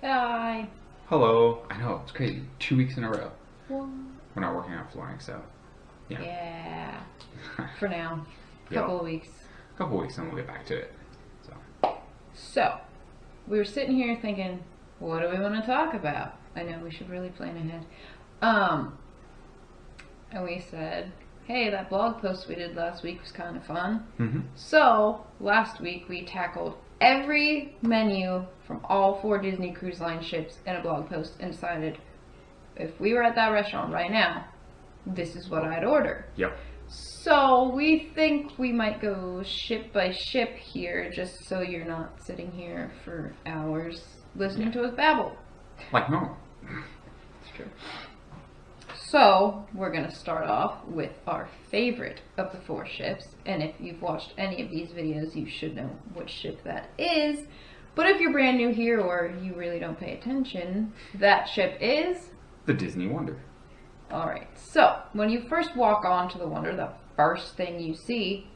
Hi. Hello. I know, it's crazy. 2 weeks in a row. What? We're not working on flooring, so yeah. Yeah. For now. Yeah. Couple of weeks. Couple weeks and we'll get back to it. So, we were sitting here thinking, what do we want to talk about? I know we should really plan ahead. And we said, hey, that blog post we did last week was kind of fun. Mm-hmm. So, last week we tackled every menu from all 4 Disney Cruise Line ships in a blog post and decided if we were at that restaurant right now, this is what I'd order. Yep. So we think we might go ship by ship here, just so you're not sitting here for hours listening to us babble. Like normal. It's true. So we're going to start off with our favorite of the 4 ships, and if you've watched any of these videos, you should know which ship that is. But if you're brand new here or you really don't pay attention, that ship is The Disney Wonder. Alright, so when you first walk onto the Wonder, the first thing you see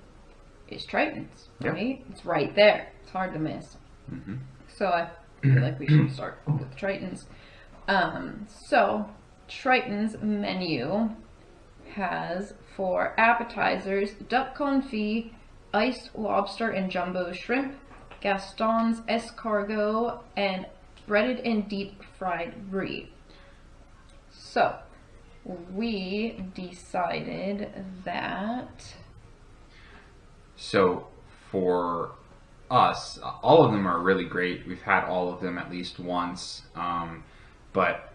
is Triton's, right? It's right there. It's hard to miss. Mm-hmm. So I feel like we should start with Triton's. So Triton's menu has for appetizers, duck confit, iced lobster and jumbo shrimp, Gaston's escargot, and breaded and deep fried brie. So we decided that... So for us, all of them are really great. We've had all of them at least once. But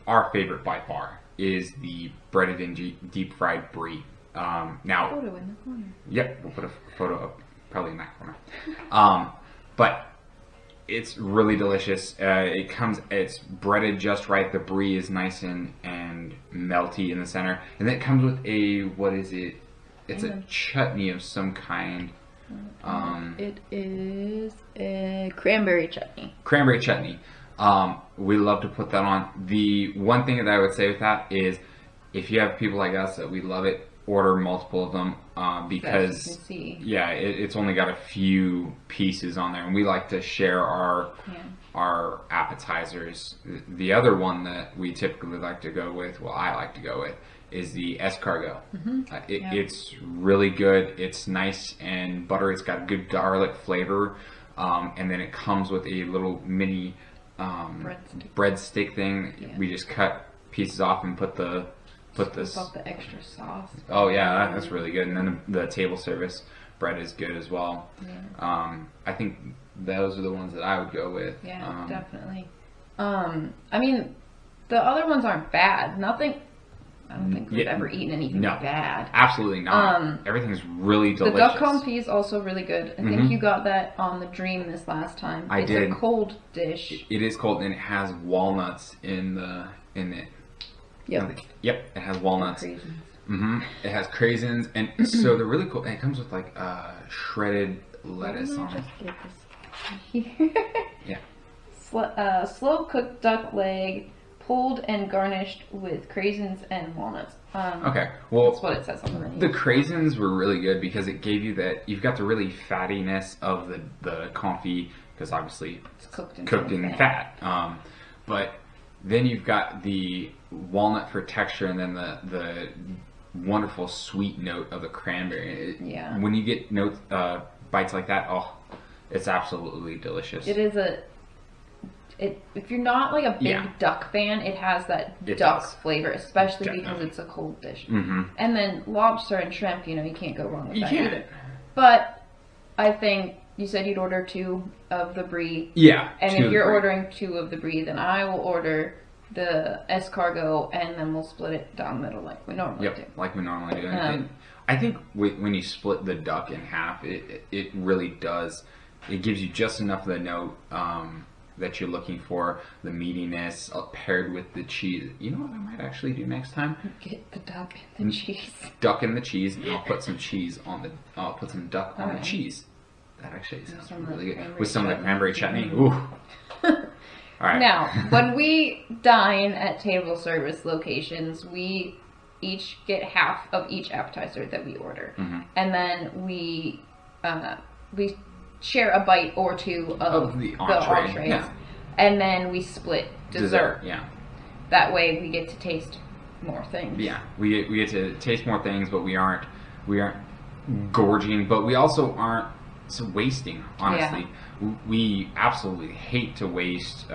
our favorite by far is the breaded and deep fried brie. Now, Photo in the corner. Yep, we'll put a photo up probably in that corner. But it's really delicious. It's breaded just right. The brie is nice and melty in the center. And then it comes with what is it? It's a chutney of some kind. It is a cranberry chutney. Cranberry chutney. We love to put that on. The one thing that I would say with that is if you have people like us that we love it, order multiple of them because it's only got a few pieces on there, and we like to share our appetizers. The other one that we typically like to go with, I like to go with, is the escargot. Mm-hmm. It's really good. It's nice and buttery. It's got good garlic flavor, and then it comes with a little mini breadstick thing. Yeah. We just cut pieces off and put this. About the extra sauce. Oh yeah, that's really good. And then the table service bread is good as well. Yeah. I think those are the ones that I would go with. Yeah, definitely. I mean, the other ones aren't bad. Nothing. I don't think we've ever eaten anything bad. Absolutely not. Everything's really delicious. The duck confit is also really good. I think you got that on the Dream this last time. I did. It's a cold dish. It is cold, and it has walnuts in it. Yep. Yep, it has walnuts. Craisins. It has craisins, and so they're really cool. And it comes with like shredded lettuce on it. Just get this here. Yeah. Slow cooked duck leg, pulled and garnished with craisins and walnuts. Okay, well, that's what it says on the menu. The craisins were really good because it gave you that. You've got the really fattiness of the confit because obviously it's cooked in fat. But then you've got the walnut for texture, and then the wonderful sweet note of the cranberry. When you get bites like that, it's absolutely delicious. It is if you're not like a big duck fan, it has that duck flavor, especially because it's a cold dish. Mm-hmm. And then lobster and shrimp, you can't go wrong with that either. But I think you said you'd order 2 of the brie. Yeah. And if you're ordering 2 of the brie, then I will order the escargot, and then we'll split it down the middle like we normally do. Like we normally do. I think when you split the duck in half, it really does. It gives you just enough of the note that you're looking for, the meatiness paired with the cheese. You know what I might actually do next time? Get the duck and the cheese. Duck and the cheese, and I'll put some cheese I'll put some duck on the cheese. That actually sounds really good. With some of the cranberry chutney. Ooh. All right. Now, when we dine at table service locations, we each get half of each appetizer that we order. Mm-hmm. And then we share a bite or two of the entrees. Yeah. And then we split dessert. Yeah. That way we get to taste more things. Yeah, we get to taste more things, but we aren't gorging, but we also aren't wasting. Honestly, we absolutely hate to waste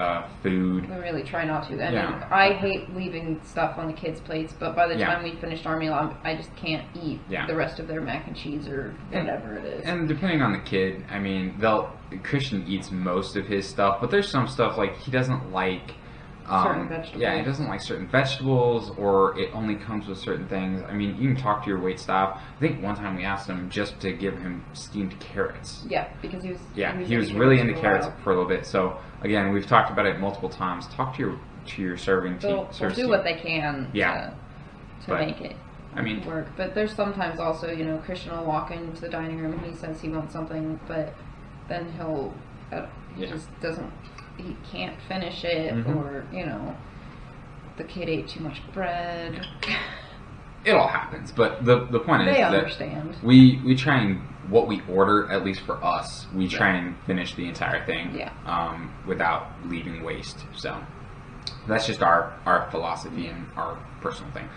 food. We really try not to. I mean, I hate leaving stuff on the kids' plates, but by the time we finished our meal, I just can't eat the rest of their mac and cheese or whatever it is. And depending on the kid, I mean, Christian eats most of his stuff, but there's some stuff like he doesn't like. Certain vegetables. Yeah, he doesn't like certain vegetables, or it only comes with certain things. I mean, you can talk to your waitstaff. I think one time we asked him just to give him steamed carrots. Yeah, because he was really into carrots for a little bit. So again, we've talked about it multiple times. Talk to your serving team. They'll do what they can to make it work. But there's sometimes also, Christian will walk into the dining room and he says he wants something, but then he just doesn't. He can't finish it, or the kid ate too much bread. It all happens, but the point is they understand. That we try and what we order, at least for us, we try and finish the entire thing without leaving waste. So that's just our philosophy and our personal thing.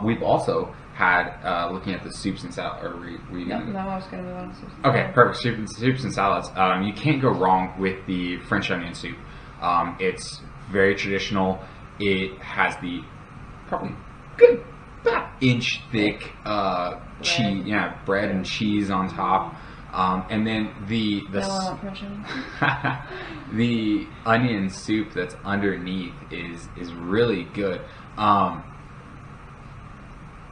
We've also had looking at the soups and salads. No, I was going to move on to soups. Okay, perfect. Soups and salads. You can't go wrong with the French onion soup. It's very traditional. It has the probably good about inch thick cheese, bread and cheese on top. And then the the onion soup that's underneath is really good.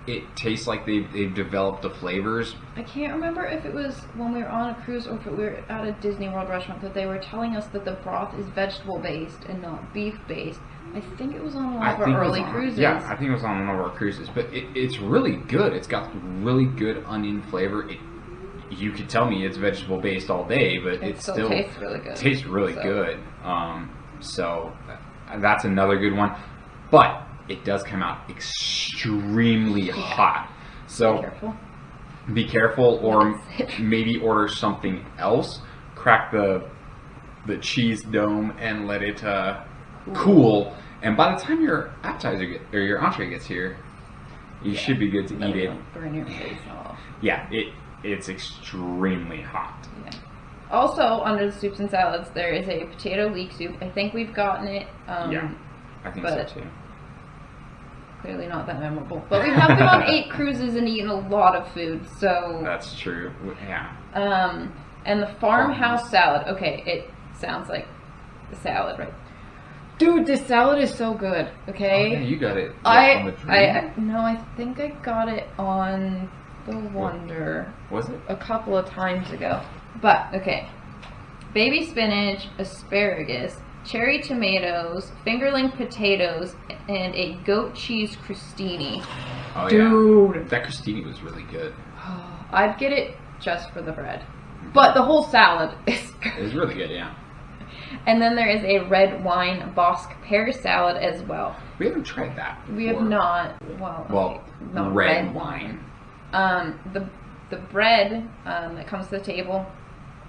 It tastes like they've developed the flavors. I can't remember if it was when we were on a cruise or if we were at a Disney World restaurant that they were telling us that the broth is vegetable based and not beef based. I think it was on one of our early cruises. Yeah, I think it was on one of our cruises. But it's really good. It's got really good onion flavor. You could tell me it's vegetable based all day, but it still tastes really good. Tastes really good. So that's another good one. But it does come out extremely hot. So be careful, or maybe order something else. Crack the cheese dome and let it cool. And by the time your appetizer or your entree gets here, you should be good to eat it. Burn your face off. Yeah, it's extremely hot. Yeah. Also, under the soups and salads, there is a potato leek soup. I think we've gotten it. Yeah, I think so too. Clearly not that memorable. But we have been on 8 cruises and eaten a lot of food, so... That's true, yeah. And the farmhouse salad. Okay, it sounds like the salad, right? Dude, this salad is so good, okay? Oh, yeah, you got it on the Dream? No, I think I got it on the Wonder. Was it? A couple of times ago. But, okay. Baby spinach, asparagus, cherry tomatoes, fingerling potatoes, and a goat cheese crostini. Oh, dude, yeah. That crostini was really good. I'd get it just for the bread. But the whole salad is good. It's really good, yeah. And then there is a red wine Bosque pear salad as well. We haven't tried that before. We have not. Well, not red wine. The bread that comes to the table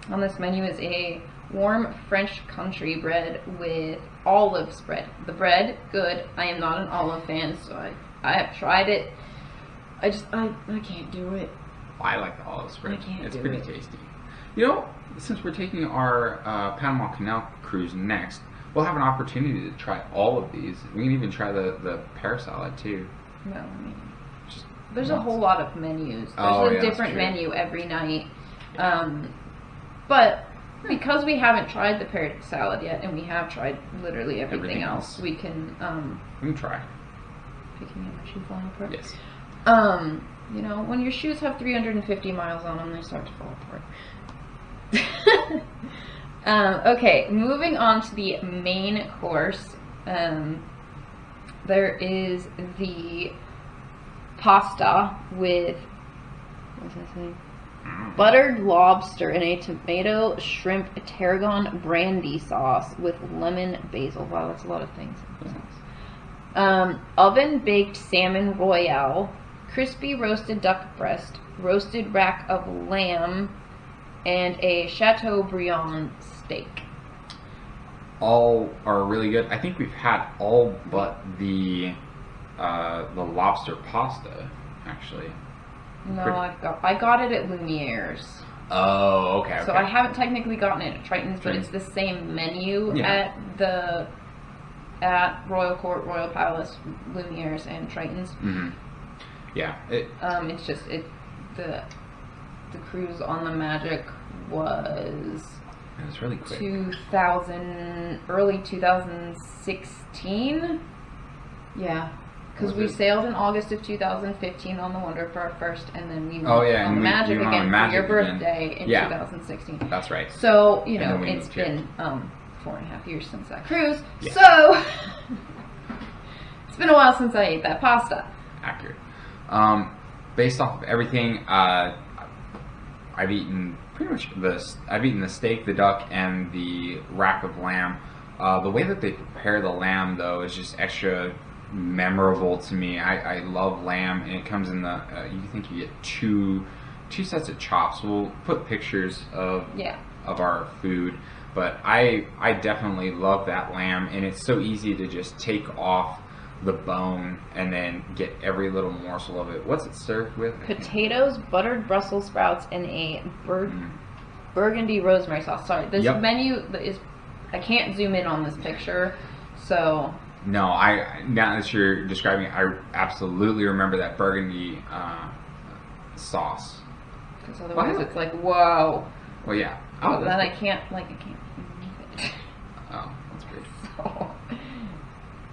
on this menu is a warm French country bread with olive spread. The bread, good. I am not an olive fan, so I have tried it. I can't do it. I like the olive spread. I can't it's do pretty it. tasty. You know, since we're taking our Panama Canal cruise next, we'll have an opportunity to try all of these. We can even try the pear salad too. No, I mean, there's a whole lot of menus. There's a different menu every night. But because we haven't tried the pear salad yet, and we have tried literally everything else, we can try. Picking up my shoe falling apart. Yes. You know, when your shoes have 350 miles on them, they start to fall apart. Okay, moving on to the main course. There is the pasta with what's this name? Buttered lobster in a tomato shrimp tarragon brandy sauce with lemon basil. Wow, that's a lot of things. Oven baked salmon royale, crispy roasted duck breast, roasted rack of lamb, and a Chateaubriand steak. All are really good. I think we've had all but the lobster pasta, actually. No, I got it at Lumiere's. Oh, okay. So I haven't technically gotten it at Triton's, but it's the same menu at Royal Court, Royal Palace, Lumiere's, and Triton's. Mm-hmm. Yeah. It's just the cruise on the Magic was. It was really quick. Early 2016. Yeah. Because we sailed in August of 2015 on the Wonder for our first, and then we went on the Magic again for your birthday in 2016. That's right. So, it's been 4.5 years since that cruise. Yeah. So, it's been a while since I ate that pasta. Accurate. Based off of everything, I've eaten pretty much I've eaten the steak, the duck, and the rack of lamb. The way that they prepare the lamb, though, is just extra memorable to me. I love lamb, and it comes in you think you get two sets of chops. We'll put pictures of our food, but I definitely love that lamb, and it's so easy to just take off the bone and then get every little morsel of it. What's it served with? Potatoes, buttered Brussels sprouts, and a burgundy rosemary sauce. Sorry, this menu is. I can't zoom in on this picture, so. No, now that you're describing it, I absolutely remember that burgundy sauce. Because otherwise it's like, whoa. Well, yeah. Oh, then I can't move it. Oh, that's weird. So,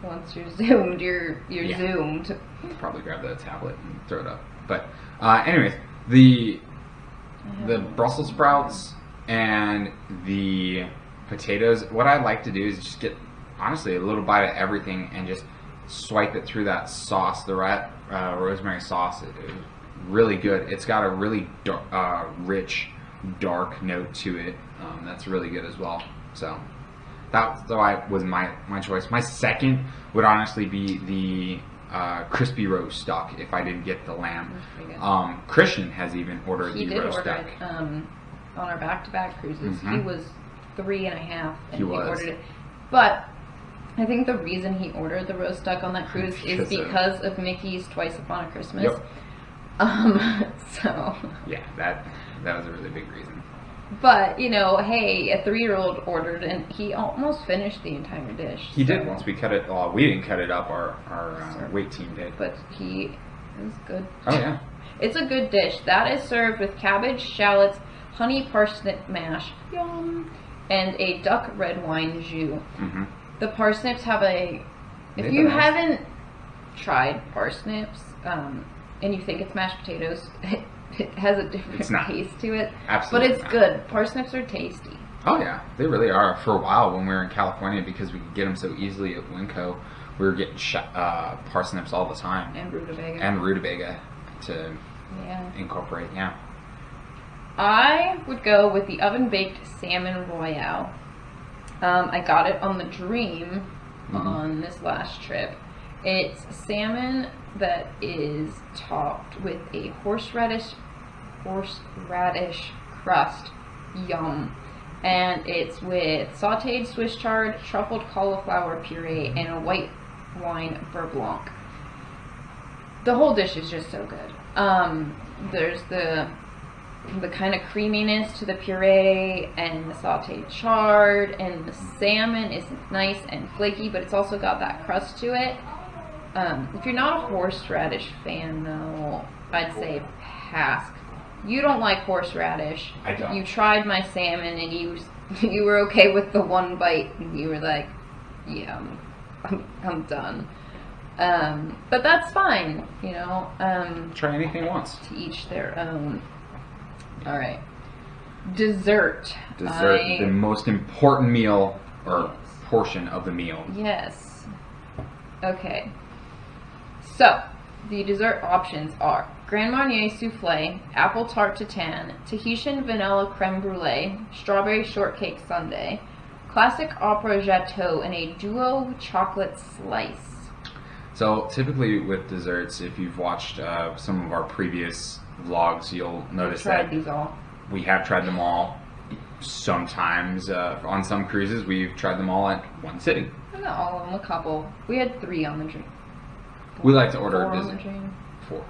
once you're zoomed, you're zoomed. Probably grab the tablet and throw it up. But anyways, the Brussels sprouts and the potatoes, what I like to do is just get, honestly, a little bite of everything and just swipe it through that sauce, the rosemary sauce. It is really good. It's got a really rich, dark note to it. That's really good as well. So that was my choice. My second would honestly be the crispy roast duck if I didn't get the lamb. Christian has even ordered the roast duck. He did order it on our back-to-back cruises. Mm-hmm. He was 3.5 and he ordered it. But I think the reason he ordered the roast duck on that cruise is because of Mickey's Twice Upon a Christmas. Yep. So. Yeah, that was a really big reason. But, hey, a 3-year-old ordered and he almost finished the entire dish. He did once we cut it. Well, we didn't cut it up. Our weight team did. But it was good. Oh, yeah. It's a good dish. That is served with cabbage, shallots, honey parsnip mash, yum, and a duck red wine jus. Mm-hmm. The parsnips have if you haven't tried parsnips, and you think it's mashed potatoes, it has a different taste to it. Absolutely. But it's good. Parsnips are tasty. Oh, yeah. They really are. For a while when we were in California, because we could get them so easily at Winco, we were getting parsnips all the time. And rutabaga. To incorporate, yeah. I would go with the oven-baked salmon royale. I got it on the Dream on this last trip. It's salmon that is topped with a horseradish crust. Yum. And it's with sauteed Swiss chard, truffled cauliflower puree, and a white wine beurre blanc. The whole dish is just so good. There's the kind of creaminess to the puree and the sauteed chard, and the salmon is nice and flaky, but it's also got that crust to it. If you're not a horseradish fan, though, I'd say pass. You don't like horseradish. I don't. You tried my salmon and you were okay with the one bite, and you were like, yeah, I'm done. But that's fine, Try anything once. To each their own. All right. Dessert. The most important meal or portion of the meal. Yes. Okay. So, the dessert options are Grand Marnier souffle, apple tart tatin, Tahitian vanilla creme brulee, strawberry shortcake sundae, classic opera gâteau, and a duo chocolate slice. So typically with desserts, if you've watched some of our previous vlogs, you'll notice that these all. We have tried them all. Sometimes on some cruises, we've tried them all at one sitting. Not all of them, a couple. We had 3 on the dream. We like to order 4 a on the dessert. dream. 4.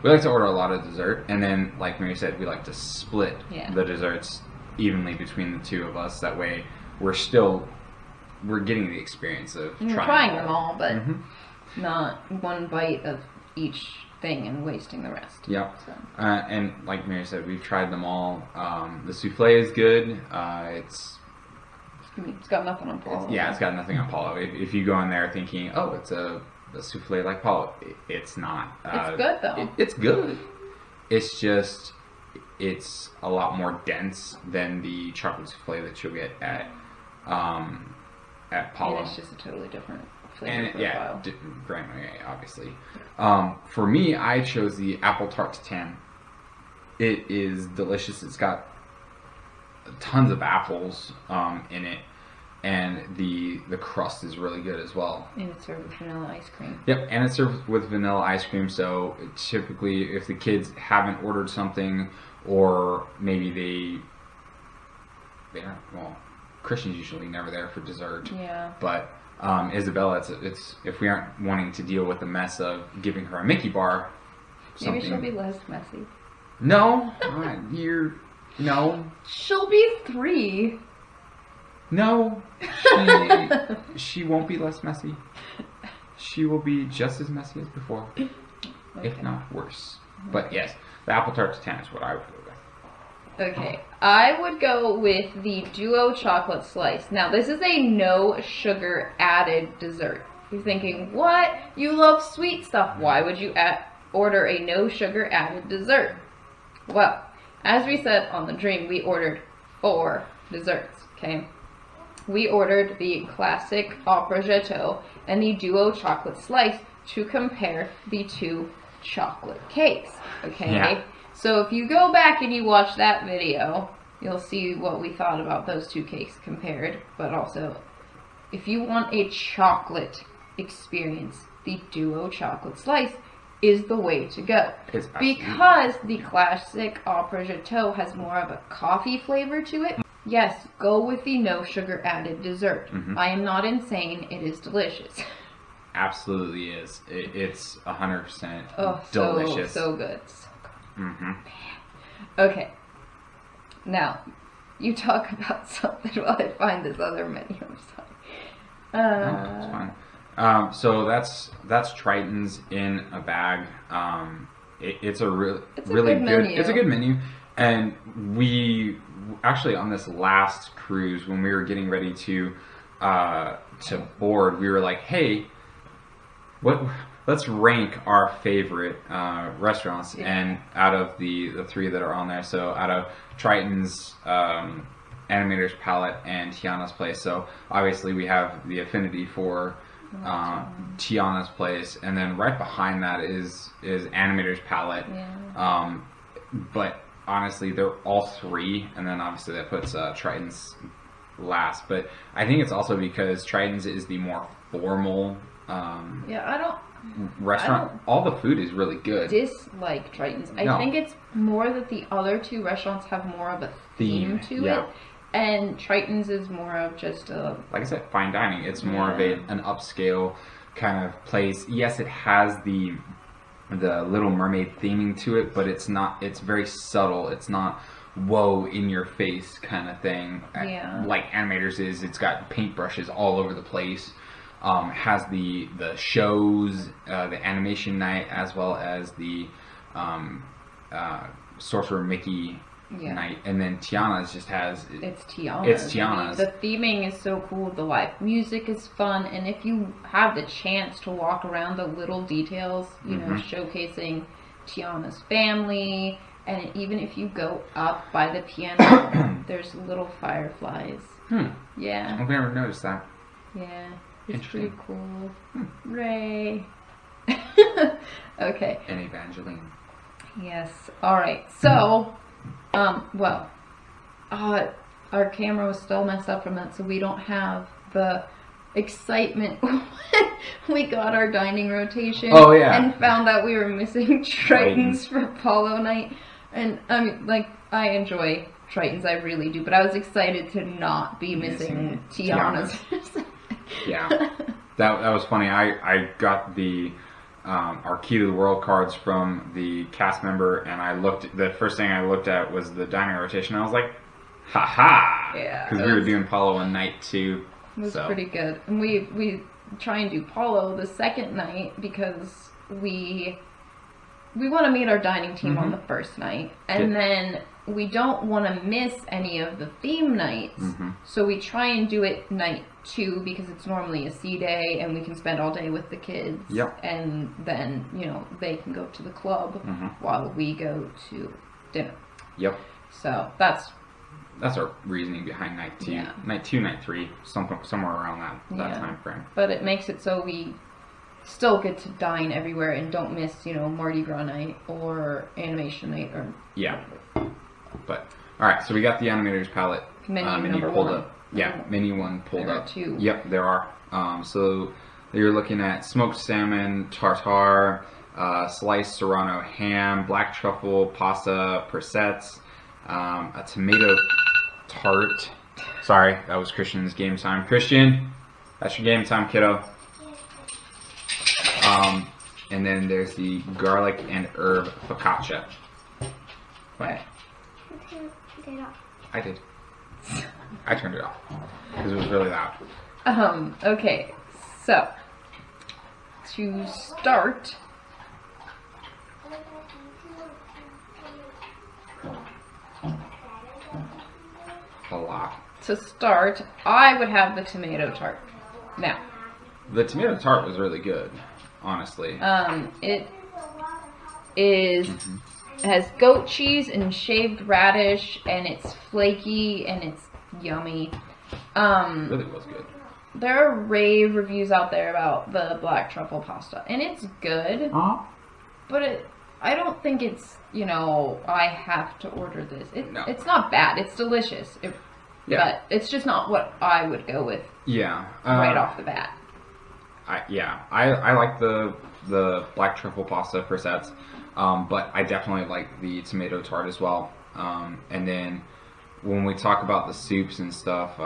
We like to order a lot of dessert, and then, like Mary said, we like to split the desserts evenly between the 2 of us. That way, we're getting the experience of trying them all, but not one bite of each thing and wasting the rest. Yep. So. And like Mary said, we've tried them all. The souffle is good. It's got nothing on Paulo. It's got nothing on Paulo. If you go in there thinking, oh, it's a souffle like Paulo, it's not. It's good though. It's good. It's just it's a lot more dense than the chocolate souffle that you'll get at Paulo. And it's just a totally different flavor and profile. Grand Marnier, obviously. For me, I chose the apple tart tatin. It is delicious. It's got tons of apples in it, and the crust is really good as well. And it's served with vanilla ice cream. Yep, and it's served with vanilla ice cream. So typically, if the kids haven't ordered something, or maybe Christian's usually never there for dessert. Yeah. But Isabella, it's if we aren't wanting to deal with the mess of giving her a Mickey bar. Maybe she'll be less messy. No, no. She'll be 3. No, she won't be less messy. She will be just as messy as before, if not worse. But yes, the apple tart tatin is what I would go with. Okay, I would go with the Duo Chocolate Slice. Now, this is a no sugar added dessert. You're thinking, what? You love sweet stuff. Why would you order a no sugar added dessert? Well, as we said on the dream, we ordered 4 desserts, okay? We ordered the classic Opera Gâteau and the Duo Chocolate Slice to compare the 2 chocolate cakes, okay? Yeah. So if you go back and you watch that video, you'll see what we thought about those 2 cakes compared. But also, if you want a chocolate experience, the Duo Chocolate Slice is the way to go. Because the classic Opera Gâteau has more of a coffee flavor to it. Yes, go with the no sugar added dessert. I am not insane. It is delicious. Absolutely is. It's 100% delicious. So good. Okay. Now, you talk about something while I find this other menu. I'm sorry. No, it's fine. So that's Triton's in a bag. It's a really good menu. It's a good menu, and we actually on this last cruise when we were getting ready to board, we were like, hey, let's rank our favorite restaurants, and out of the 3 that are on there, so out of Triton's, Animator's Palette, and Tiana's Place. So obviously we have the affinity for Tiana's Place, and then right behind that is Animator's Palette. Yeah. But honestly, they're all 3, and then obviously that puts Triton's last. But I think it's also because Triton's is the more formal restaurant. All the food is really good. Dislike Triton's. I think it's more that the other 2 restaurants have more of a theme to it, and Triton's is more of just a, like I said, fine dining. It's more of an upscale kind of place. Yes, it has the Little Mermaid theming to it, but it's not. It's very subtle. It's not whoa in your face kind of thing. Like Animators is. It's got paintbrushes all over the place. Has the shows, the animation night, as well as the Sorcerer Mickey night, and then Tiana's just has it's Tiana's. It's Tiana's. The theming is so cool. The live music is fun, and if you have the chance to walk around the little details, you know, showcasing Tiana's family, and even if you go up by the piano, there's little fireflies. Yeah. I've never noticed that. Yeah. It's pretty cool. Ray. Okay. And Evangeline. Yes. All right. So, our camera was still messed up from that, so we don't have the excitement when we got our dining rotation. Oh, yeah. And found out we were missing Tritons for Apollo night. And I mean, like, I enjoy Tritons, I really do, but I was excited to not be missing Tiana's. Yeah, that was funny. I got the our Key to the World cards from the cast member, and I looked. The first thing I looked at was the dining rotation. I was like, "Ha ha!" Yeah, because we were doing Paulo on night 2. It was pretty good, and we try and do Paulo the second night because we want to meet our dining team on the first night, and then we don't want to miss any of the theme nights, so we try and do it night 2 because it's normally a sea day and we can spend all day with the kids. Yep. And then, they can go to the club while we go to dinner. Yep. So that's our reasoning behind night 2. Yeah. Night 2, night 3, somewhere around that time frame. But it makes it so we still get to dine everywhere and don't miss, Mardi Gras night or animation night or But all right, so we got the animator's palette menu number pulled 1. up. Yeah, menu 1 pulled there up. Are 2. Yep, there are. So you're looking at smoked salmon, tartare, sliced serrano ham, black truffle pasta, prissettes, a tomato tart. Sorry, that was Christian's game time. Christian, that's your game time, kiddo. And then there's the garlic and herb focaccia. Okay. I did. I turned it off because it was really loud. Okay, so to start, A lot. I would have the tomato tart. Now, the tomato tart was really good, honestly. It is has goat cheese and shaved radish, and it's flaky and it's yummy. Really was good. There are rave reviews out there about the black truffle pasta, and it's good. But I don't think it's I have to order this. It's not bad. It's delicious. But it's just not what I would go with. Yeah. Right off the bat. I like the black truffle pasta for sets, but I definitely like the tomato tart as well. And then when we talk about the soups and stuff,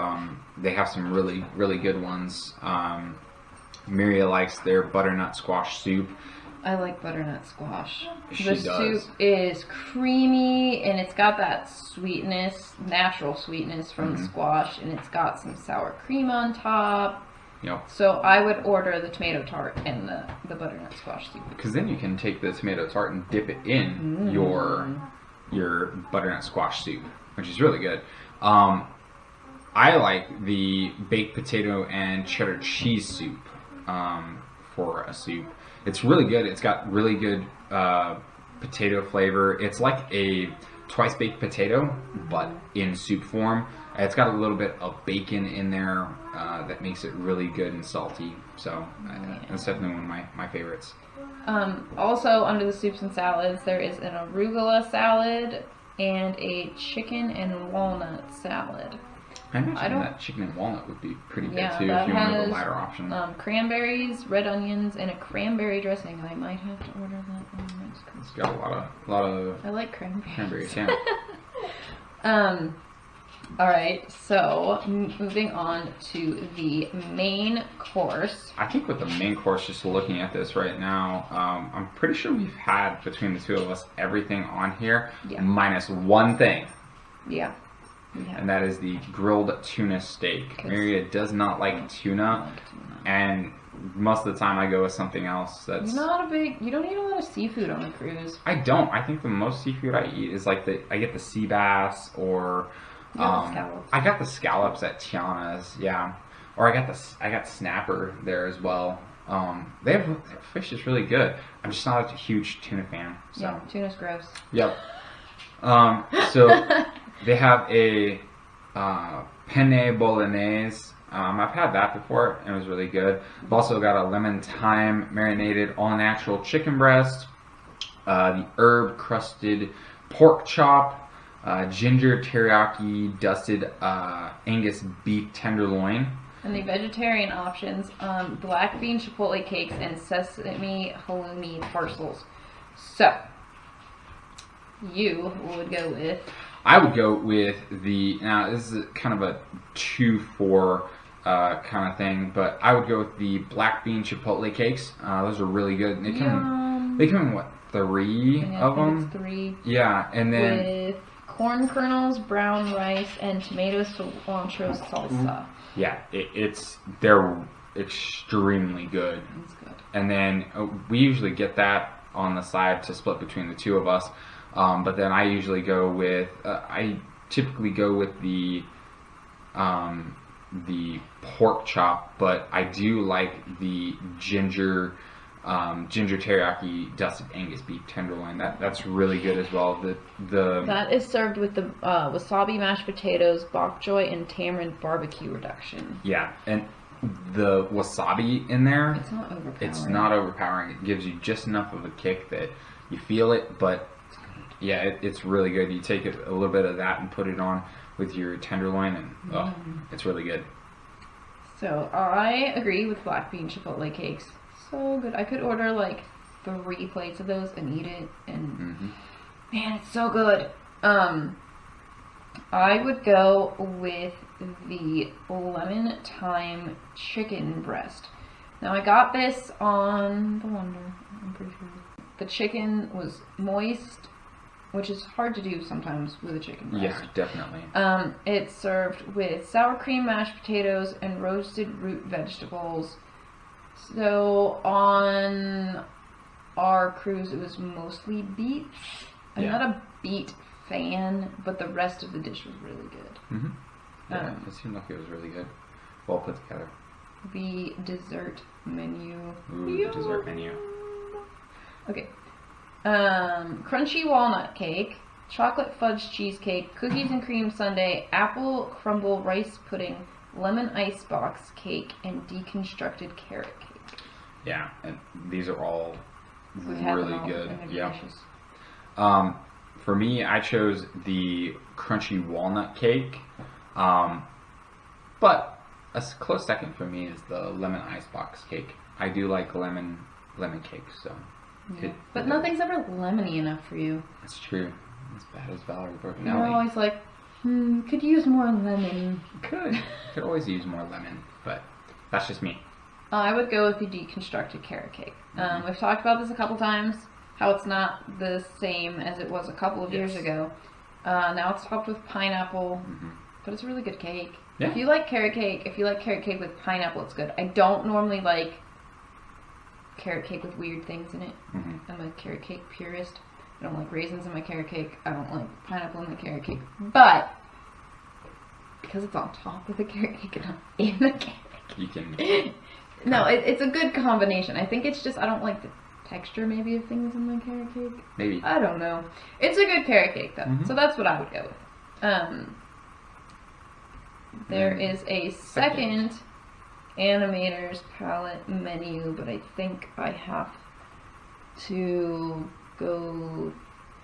they have some really, really good ones. Miriya likes their butternut squash soup. I like butternut squash. The soup is creamy, and it's got that sweetness, natural sweetness from the squash, and it's got some sour cream on top. Yep. So I would order the tomato tart and the butternut squash soup. Because then you can take the tomato tart and dip it in your butternut squash soup, which is really good. I like the baked potato and cheddar cheese soup for a soup. It's really good. It's got really good potato flavor. It's like a twice baked potato, but in soup form. It's got a little bit of bacon in there that makes it really good and salty. So that's definitely one of my favorites. Also, under the soups and salads, there is an arugula salad and a chicken and walnut salad. I imagine that chicken and walnut would be pretty good too if you wanted a lighter option. Cranberries, red onions, and a cranberry dressing. I might have to order that one next Christmas. It's got a lot of. I like cranberries. Cranberries, yeah. All right, so moving on to the main course. I think with the main course, just looking at this right now, I'm pretty sure we've had, between the two of us, everything on here, minus one thing. Yeah. And that is the grilled tuna steak. Miriya does not like tuna, and most of the time I go with something else that's... you don't eat a lot of seafood on the cruise. I don't. I think the most seafood I eat is like I get the sea bass or... I got the scallops at Tiana's, or I got snapper there as well. Their fish is really good. I'm just not a huge tuna fan. So. Yeah, tuna's gross. Yep. So they have a penne bolognese. I've had that before, and it was really good. I've also got a lemon thyme marinated all natural chicken breast, the herb crusted pork chop, ginger teriyaki dusted Angus beef tenderloin. And the vegetarian options, black bean chipotle cakes and sesame halloumi parcels. So, you would go with? I would go with now this is kind of a 2-4 kind of thing, but I would go with the black bean chipotle cakes. Those are really good. They come in what, 3 of them? 3. Yeah, and then with corn kernels, brown rice, and tomato cilantro salsa. Yeah, they're extremely good. It's good. And then we usually get that on the side to split between the two of us. But then I usually go with I typically go with the pork chop, but I do like the ginger teriyaki dusted Angus beef tenderloin. That's really good as well. That is served with the wasabi mashed potatoes, bok choy, and tamarind barbecue reduction. Yeah, and the wasabi in there, it's not overpowering. It gives you just enough of a kick that you feel it, but yeah, it's really good. You take a little bit of that and put it on with your tenderloin, and it's really good. So I agree with black bean chipotle cakes. So good. I could order like 3 plates of those and eat it, and man, it's so good. I would go with the lemon thyme chicken breast. Now I got this on the Wonder, I'm pretty sure. The chicken was moist, which is hard to do sometimes with a chicken breast. Yeah, definitely. It's served with sour cream, mashed potatoes, and roasted root vegetables. So on our cruise, it was mostly beets. I'm not a beet fan, but the rest of the dish was really good. Yeah, it seemed like it was really good. Well put together. The dessert menu. Ooh, the dessert menu. Okay. Crunchy walnut cake, chocolate fudge cheesecake, cookies and cream sundae, apple crumble rice pudding, lemon icebox cake, and deconstructed carrot cake. Yeah, and these are all really good. Yeah. For me, I chose the crunchy walnut cake, but a close second for me is the lemon icebox cake. I do like lemon cakes, so. Yeah. But nothing's ever lemony enough for you. That's true. As bad as Valerie Broken You're always like, could use more lemon. Could always use more lemon, but that's just me. I would go with the deconstructed carrot cake. We've talked about this a couple times, how it's not the same as it was a couple of years ago. Now it's topped with pineapple, but it's a really good cake. Yeah. If you like carrot cake with pineapple, it's good. I don't normally like carrot cake with weird things in it. I'm a carrot cake purist. I don't like raisins in my carrot cake. I don't like pineapple in my carrot cake. But because it's on top of the carrot cake and not in the carrot cake, you can. No, it's a good combination. I think it's just I don't like the texture maybe of things in my carrot cake. Maybe. I don't know. It's a good carrot cake though, so that's what I would go with. There is a second Animator's palette menu, but I think I have to go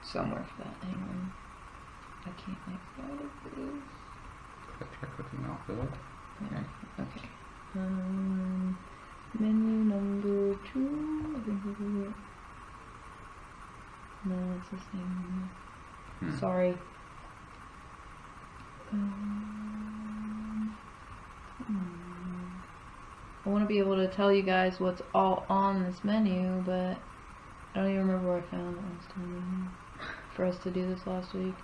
somewhere for that. Hang on. I can't exit out of this. Try clicking off of it. Okay. Menu number 2. I think this is it. No, it's the same menu. Sorry. I want to be able to tell you guys what's all on this menu, but I don't even remember where I found it last time for us to do this last week.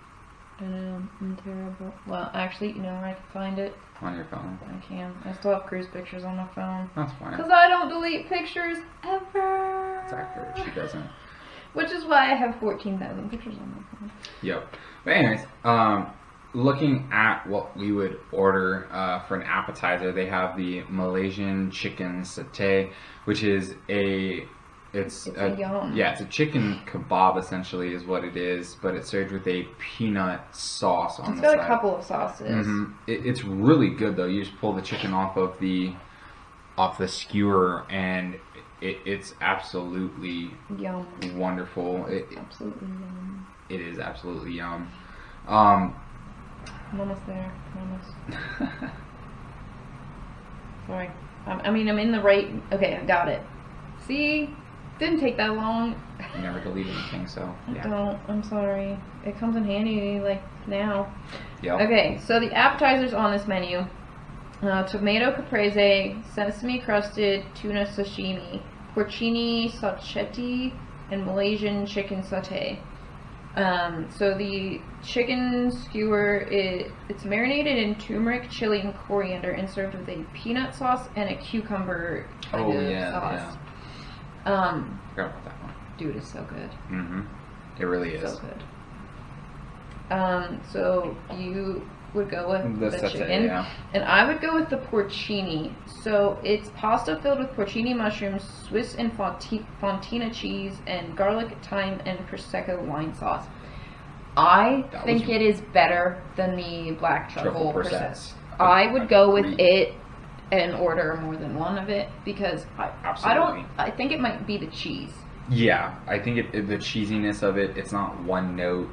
I know, I'm terrible. Well, actually, you know where I can find it? On your phone. I can. I still have cruise pictures on my phone. That's fine. Because I don't delete pictures ever. It's accurate. She doesn't. Which is why I have 14,000 pictures on my phone. Yep. But anyways, looking at what we would order for an appetizer, they have the Malaysian chicken satay, which is it's a chicken kebab essentially is what it is, but it's served with a peanut sauce on the side. It's got a couple of sauces. It's really good though. You just pull the chicken off the skewer, and it's absolutely yum. Wonderful. Absolutely yum. It is absolutely yum. I'm almost there. Almost. Sorry. I'm in the right. Okay, I got it. See? Didn't take that long. You never delete anything, so yeah. I don't. I'm sorry. It comes in handy like now. Yep. Okay, so the appetizers on this menu: tomato caprese, sesame crusted tuna sashimi, porcini sacchetti, and Malaysian chicken satay. So the chicken skewer, it's marinated in turmeric, chili, and coriander, and served with a peanut sauce and a cucumber kind of sauce. Forgot about that one. Dude, it's so good. Mm-hmm. It really is. So good. So you would go with the chicken, yeah. And I would go with the porcini. So it's pasta filled with porcini mushrooms, Swiss and fontina cheese, and garlic, thyme, and prosecco wine sauce. I think it is better than the black truffle persets. I would go with it and order more than one of it because I think it might be the cheese. Yeah, I think the cheesiness of it. It's not one note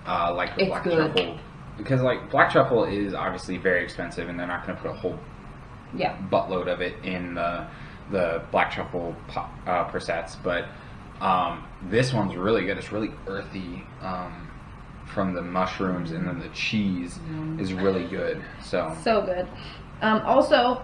like the black truffle. Because like black truffle is obviously very expensive, and they're not going to put a whole buttload of it in the black truffle persets. But this one's really good. It's really earthy from the mushrooms, and then the cheese is really good. So good. Also,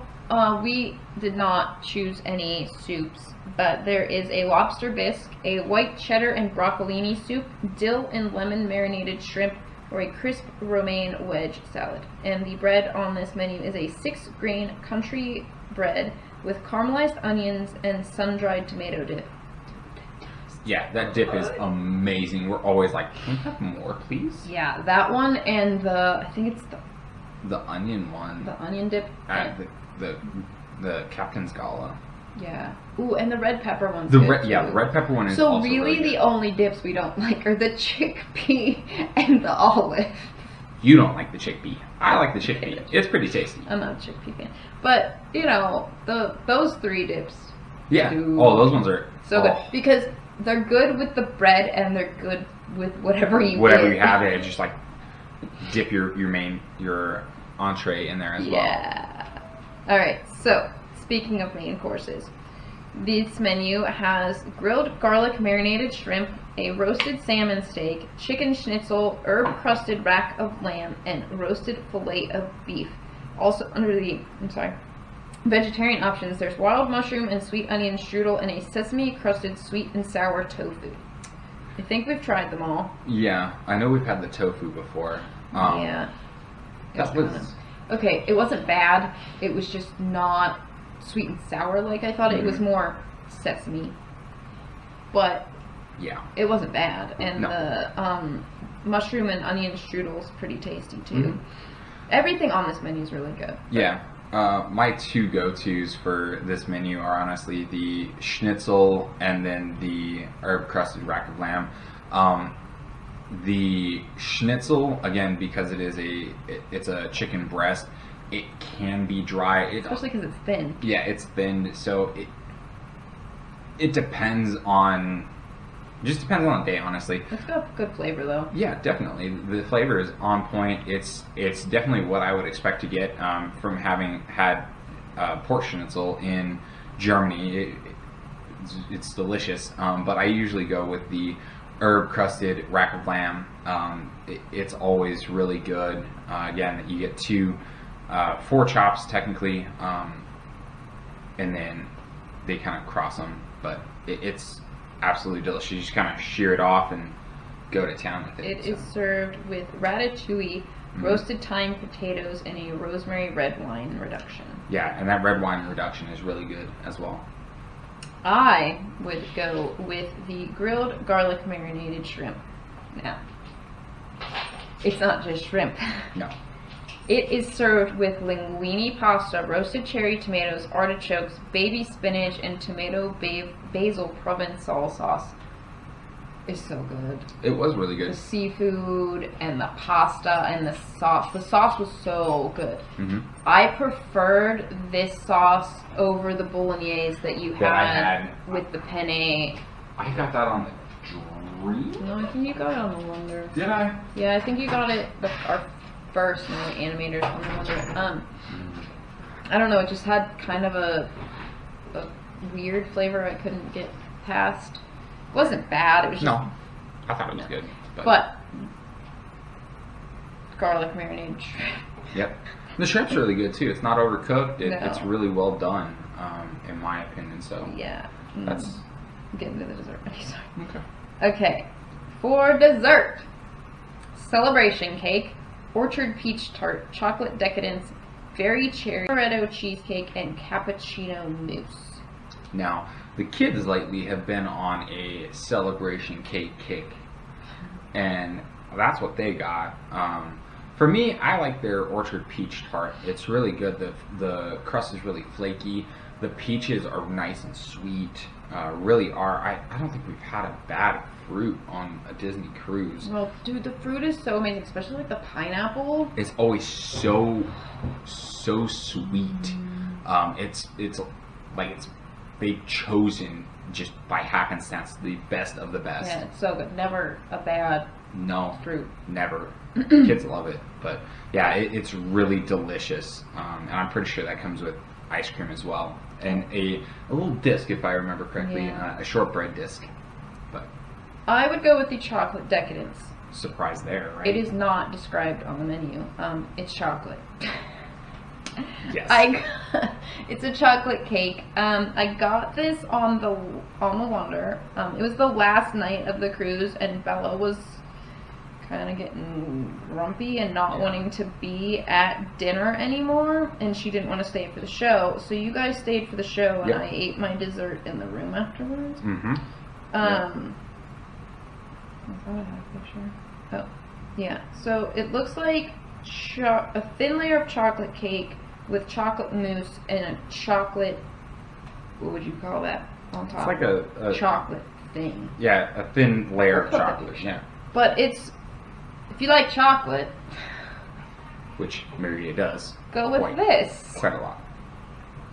we did not choose any soups, but there is a lobster bisque, a white cheddar and broccolini soup, dill and lemon marinated shrimp, or a crisp romaine wedge salad. And the bread on this menu is a 6-grain country bread with caramelized onions and sun-dried tomato dip. Yeah, that dip is amazing. We're always like, can we have more, please? Yeah, that one and I think it's the onion one. The onion dip. The Captain's Gala. Yeah. Ooh, and the red pepper one's the good red pepper one is also really good. The only dips we don't like are the chickpea and the olive. You don't like the chickpea. I like the chickpea. It's pretty tasty. I'm not a chickpea fan. But, those 3 dips. Yeah. Those ones are so good. Because they're good with the bread and they're good with whatever you have it. Just like dip your entree in there as well. Yeah. Alright, so speaking of main courses, this menu has grilled garlic marinated shrimp, a roasted salmon steak, chicken schnitzel, herb-crusted rack of lamb, and roasted fillet of beef. Also under the, vegetarian options, there's wild mushroom and sweet onion strudel and a sesame-crusted sweet and sour tofu. I think we've tried them all. Yeah, I know we've had the tofu before. Yeah. Okay, it wasn't bad. It was just not sweet and sour like I thought. It was more sesame. But yeah, it wasn't bad. And the mushroom and onion strudel's pretty tasty too. Everything on this menu is really good. Yeah. My 2 go-tos for this menu are honestly the schnitzel and then the herb-crusted rack of lamb. The schnitzel, again, because it's a chicken breast, it can be dry. Especially because it's thin. Yeah, it's thin, so it depends on the day, honestly. It's got good flavor, though. Yeah, definitely. The flavor is on point. It's definitely what I would expect to get from having had pork schnitzel in Germany. It's delicious, but I usually go with the herb-crusted rack of lamb. It's always really good. Again, you get 4 chops technically, and then they kind of cross them, but it's absolutely delicious. You just kind of shear it off and go to town with it. It is served with ratatouille, roasted thyme potatoes, and a rosemary red wine reduction. Yeah, and that red wine reduction is really good as well. I would go with the grilled garlic marinated shrimp. Now, it's not just shrimp. No. It is served with linguine pasta, roasted cherry tomatoes, artichokes, baby spinach, and tomato basil Provençal sauce. It's so good. It was really good. The seafood and the pasta and the sauce. The sauce was so good. I preferred this sauce over the bolognese that you had with the penne. I got that on the dream? No, I think you got it on the Wonder. Did I? Yeah, I think you got it our first animators on the Wonder. I don't know, it just had kind of a weird flavor I couldn't get past. It wasn't bad. It was just, no, I thought it was good. But garlic marinated shrimp. Yep. The shrimp's really good too. It's not overcooked. No. It's really well done, in my opinion. So yeah, that's getting to the dessert. okay. Okay, for dessert, celebration cake, orchard peach tart, chocolate decadence, berry cherry Loretto cheesecake, and cappuccino mousse. Now, the kids lately have been on a celebration cake kick, and that's what they got. For me, I like their orchard peach tart. It's really good. The crust is really flaky. The peaches are nice and sweet. Really are. I don't think we've had a bad fruit on a Disney cruise. Well, dude, the fruit is so amazing, especially like the pineapple. It's always so sweet. It's like they've chosen just by happenstance the best of the best. Yeah, it's so good. Never a bad fruit. Never. Kids love it, but yeah, it's really delicious. And I'm pretty sure that comes with ice cream as well, and a little disc, if I remember correctly, a shortbread disc. But I would go with the chocolate decadence. Surprise there, right? It is not described on the menu. It's chocolate. Yes. It's a chocolate cake. I got this on the Wonder. It was the last night of the cruise, and Bella was kind of getting grumpy and not wanting to be at dinner anymore, and she didn't want to stay for the show. So you guys stayed for the show, and I ate my dessert in the room afterwards. Mm-hmm. I thought I had a picture. Oh, yeah. So it looks like a thin layer of chocolate cake with chocolate mousse and a chocolate, what would you call that on top? It's like a chocolate thing. Yeah, a thin layer of chocolate. Yeah. But it's, if you like chocolate, which Miriya does, go with this. Quite a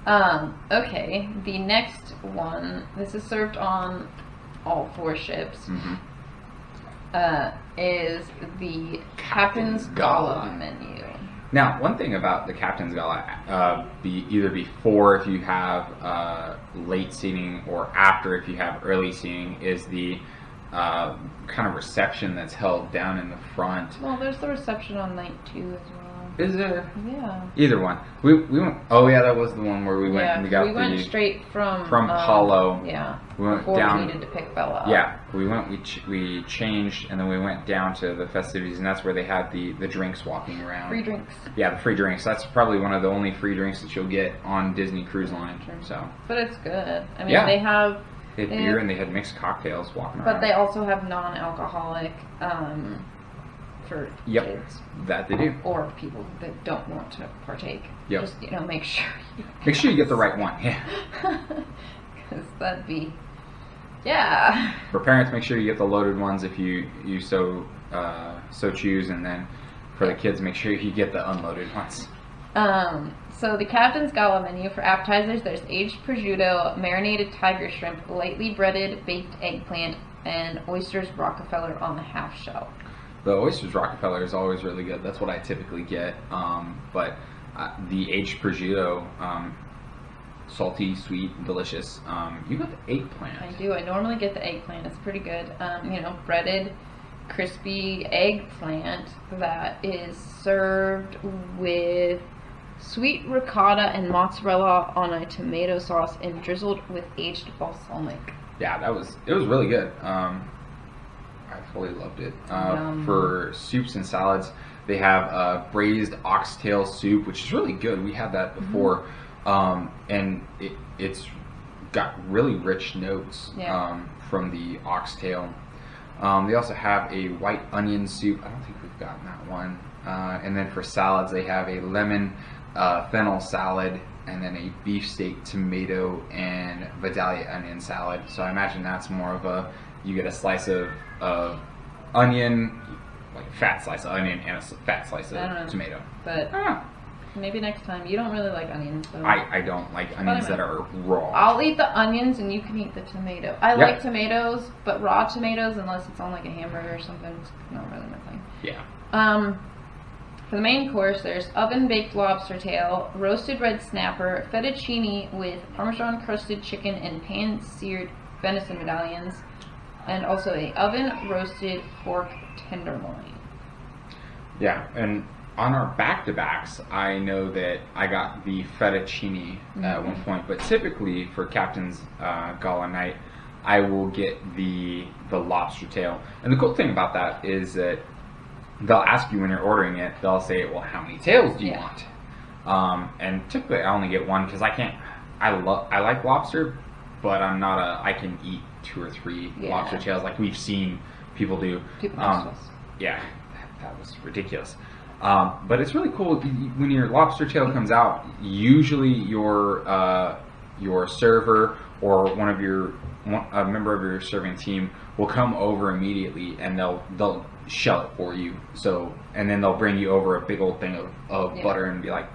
lot. Okay. The next one. This is served on all 4 ships. Mm-hmm. Is the Captain's Gala menu. Now, one thing about the Captain's Gala, either before if you have late seating or after if you have early seating, is the kind of reception that's held down in the front. Well, there's the reception on night 2 as well. Is there? Yeah. Either one. We went. Oh yeah, that was the one where we went and we got we went straight from Hollow. Yeah. We went before down. we needed to pick Bella up. Yeah, we went. We changed and then we went down to the festivities, and that's where they had the drinks walking around. Free drinks. Yeah, the free drinks. That's probably one of the only free drinks that you'll get on Disney Cruise Line. So. But it's good. I mean, they have. They had beer and they had mixed cocktails walking around. But they also have non-alcoholic for kids. That they do. Or people that don't want to partake. Yep. Just, make sure you get the right one. Yeah. Because that'd be... Yeah. For parents, make sure you get the loaded ones if you so choose, and then for the kids, make sure you get the unloaded ones. So the Captain's Gala menu for appetizers, there's aged prosciutto, marinated tiger shrimp, lightly breaded baked eggplant, and oysters Rockefeller on the half shell. The oysters Rockefeller is always really good. That's what I typically get. But the aged prosciutto, salty, sweet, delicious. You got the eggplant. I do. I normally get the eggplant. It's pretty good. Breaded, crispy eggplant that is served with sweet ricotta and mozzarella on a tomato sauce and drizzled with aged balsamic. Yeah, it was really good. I fully loved it. For soups and salads, they have braised oxtail soup, which is really good. We had that before, and it's got really rich notes from the oxtail. They also have a white onion soup. I don't think we've gotten that one. And then for salads, they have a lemon fennel salad, and then a beefsteak, tomato, and Vidalia onion salad. So I imagine that's more of you get a slice of onion, like a fat slice of onion, and a fat slice of tomato. But maybe next time. You don't really like onions, though. I don't like onions that are raw. I'll eat the onions, and you can eat the tomato. I like tomatoes, but raw tomatoes, unless it's on like a hamburger or something, it's not really my thing. Yeah. For the main course, there's oven-baked lobster tail, roasted red snapper, fettuccine with Parmesan-crusted chicken, and pan-seared venison medallions, and also a oven roasted pork tenderloin. Yeah, and on our back-to-backs, I know that I got the fettuccine at one point, but typically for Captain's Gala night, I will get the lobster tail. And the cool thing about that is that they'll ask you when you're ordering it, they'll say, well, how many tails do you want? And typically I only get one because I like lobster, but I can eat 2 or 3 lobster tails like we've seen people do. Yeah, that was ridiculous. But it's really cool when your lobster tail comes out. Usually your server or a member of your serving team will come over immediately and they'll shell it for you. So, and then they'll bring you over a big old thing of butter and be like,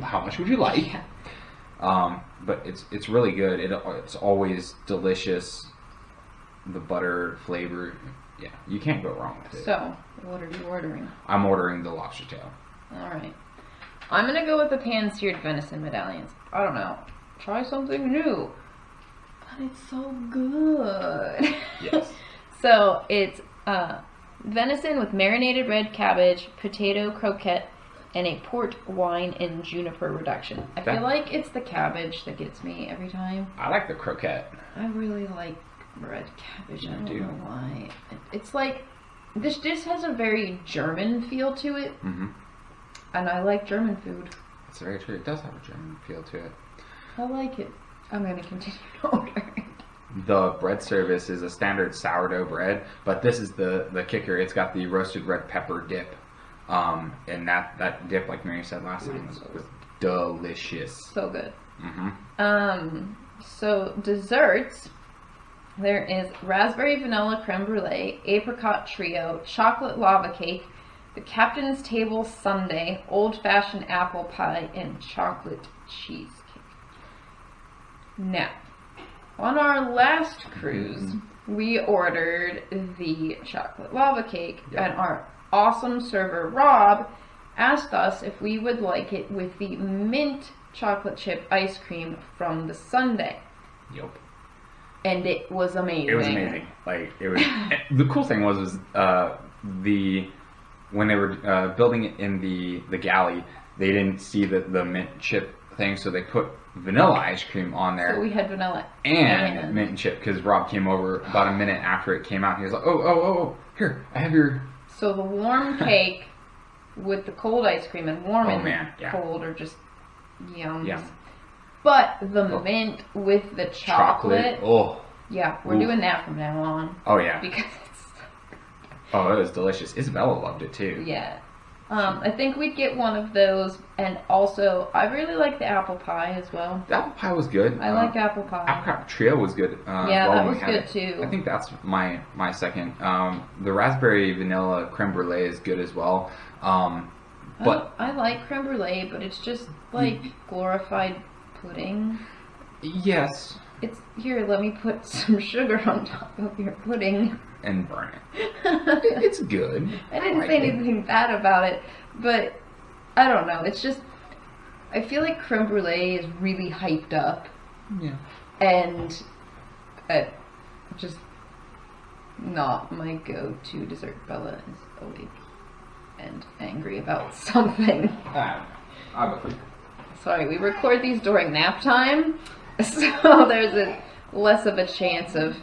how much would you like? Yeah. But it's really good. It's always delicious. The butter flavor, yeah, you can't go wrong with it. So, what are you ordering? I'm ordering the lobster tail. All right. I'm gonna go with the pan-seared venison medallions. I don't know. Try something new. But it's so good. Yes. So it's venison with marinated red cabbage, potato croquette, and a port wine and juniper reduction. I feel like it's the cabbage that gets me every time. I like the croquette. I really like red cabbage. I don't know why. It's like this dish has a very German feel to it, and I like German food. It's very true. It does have a German feel to it. I like it. I'm gonna continue to order it. The bread service is a standard sourdough bread, but this is the kicker. It's got the roasted red pepper dip, and that dip, like Mary said last time, was delicious. So good. So desserts. There is raspberry vanilla creme brulee, apricot trio, chocolate lava cake, the Captain's Table sundae, old-fashioned apple pie, and chocolate cheesecake. Now, on our last cruise, we ordered the chocolate lava cake, and our awesome server, Rob, asked us if we would like it with the mint chocolate chip ice cream from the sundae. Yep. And it was amazing. It was amazing. Like, it was. The cool thing was when they were building it in the galley, they didn't see the mint chip thing, so they put vanilla ice cream on there. So we had vanilla and mint chip, because Rob came over about a minute after it came out. He was like, oh, here, I have your... So the warm cake with the cold ice cream, and warm and cold are just yums. Yeah. But the mint with the chocolate. Oh. Yeah, we're doing that from now on. Oh, yeah. Because it's it was delicious. Isabella loved it, too. Yeah. I think we'd get one of those, and also, I really like the apple pie as well. The apple pie was good. I like apple pie. Apricot trio was good. That was good, too. I think that's my second. The raspberry vanilla creme brulee is good as well. But I like creme brulee, but it's just like glorified pudding. Yes. It's here. Let me put some sugar on top of your pudding and burn it. It's good. I didn't say anything bad about it, but I don't know. It's just I feel like creme brulee is really hyped up. Yeah. And just not my go-to dessert. Bella is awake and angry about something. Sorry, we record these during nap time, so there's less of a chance of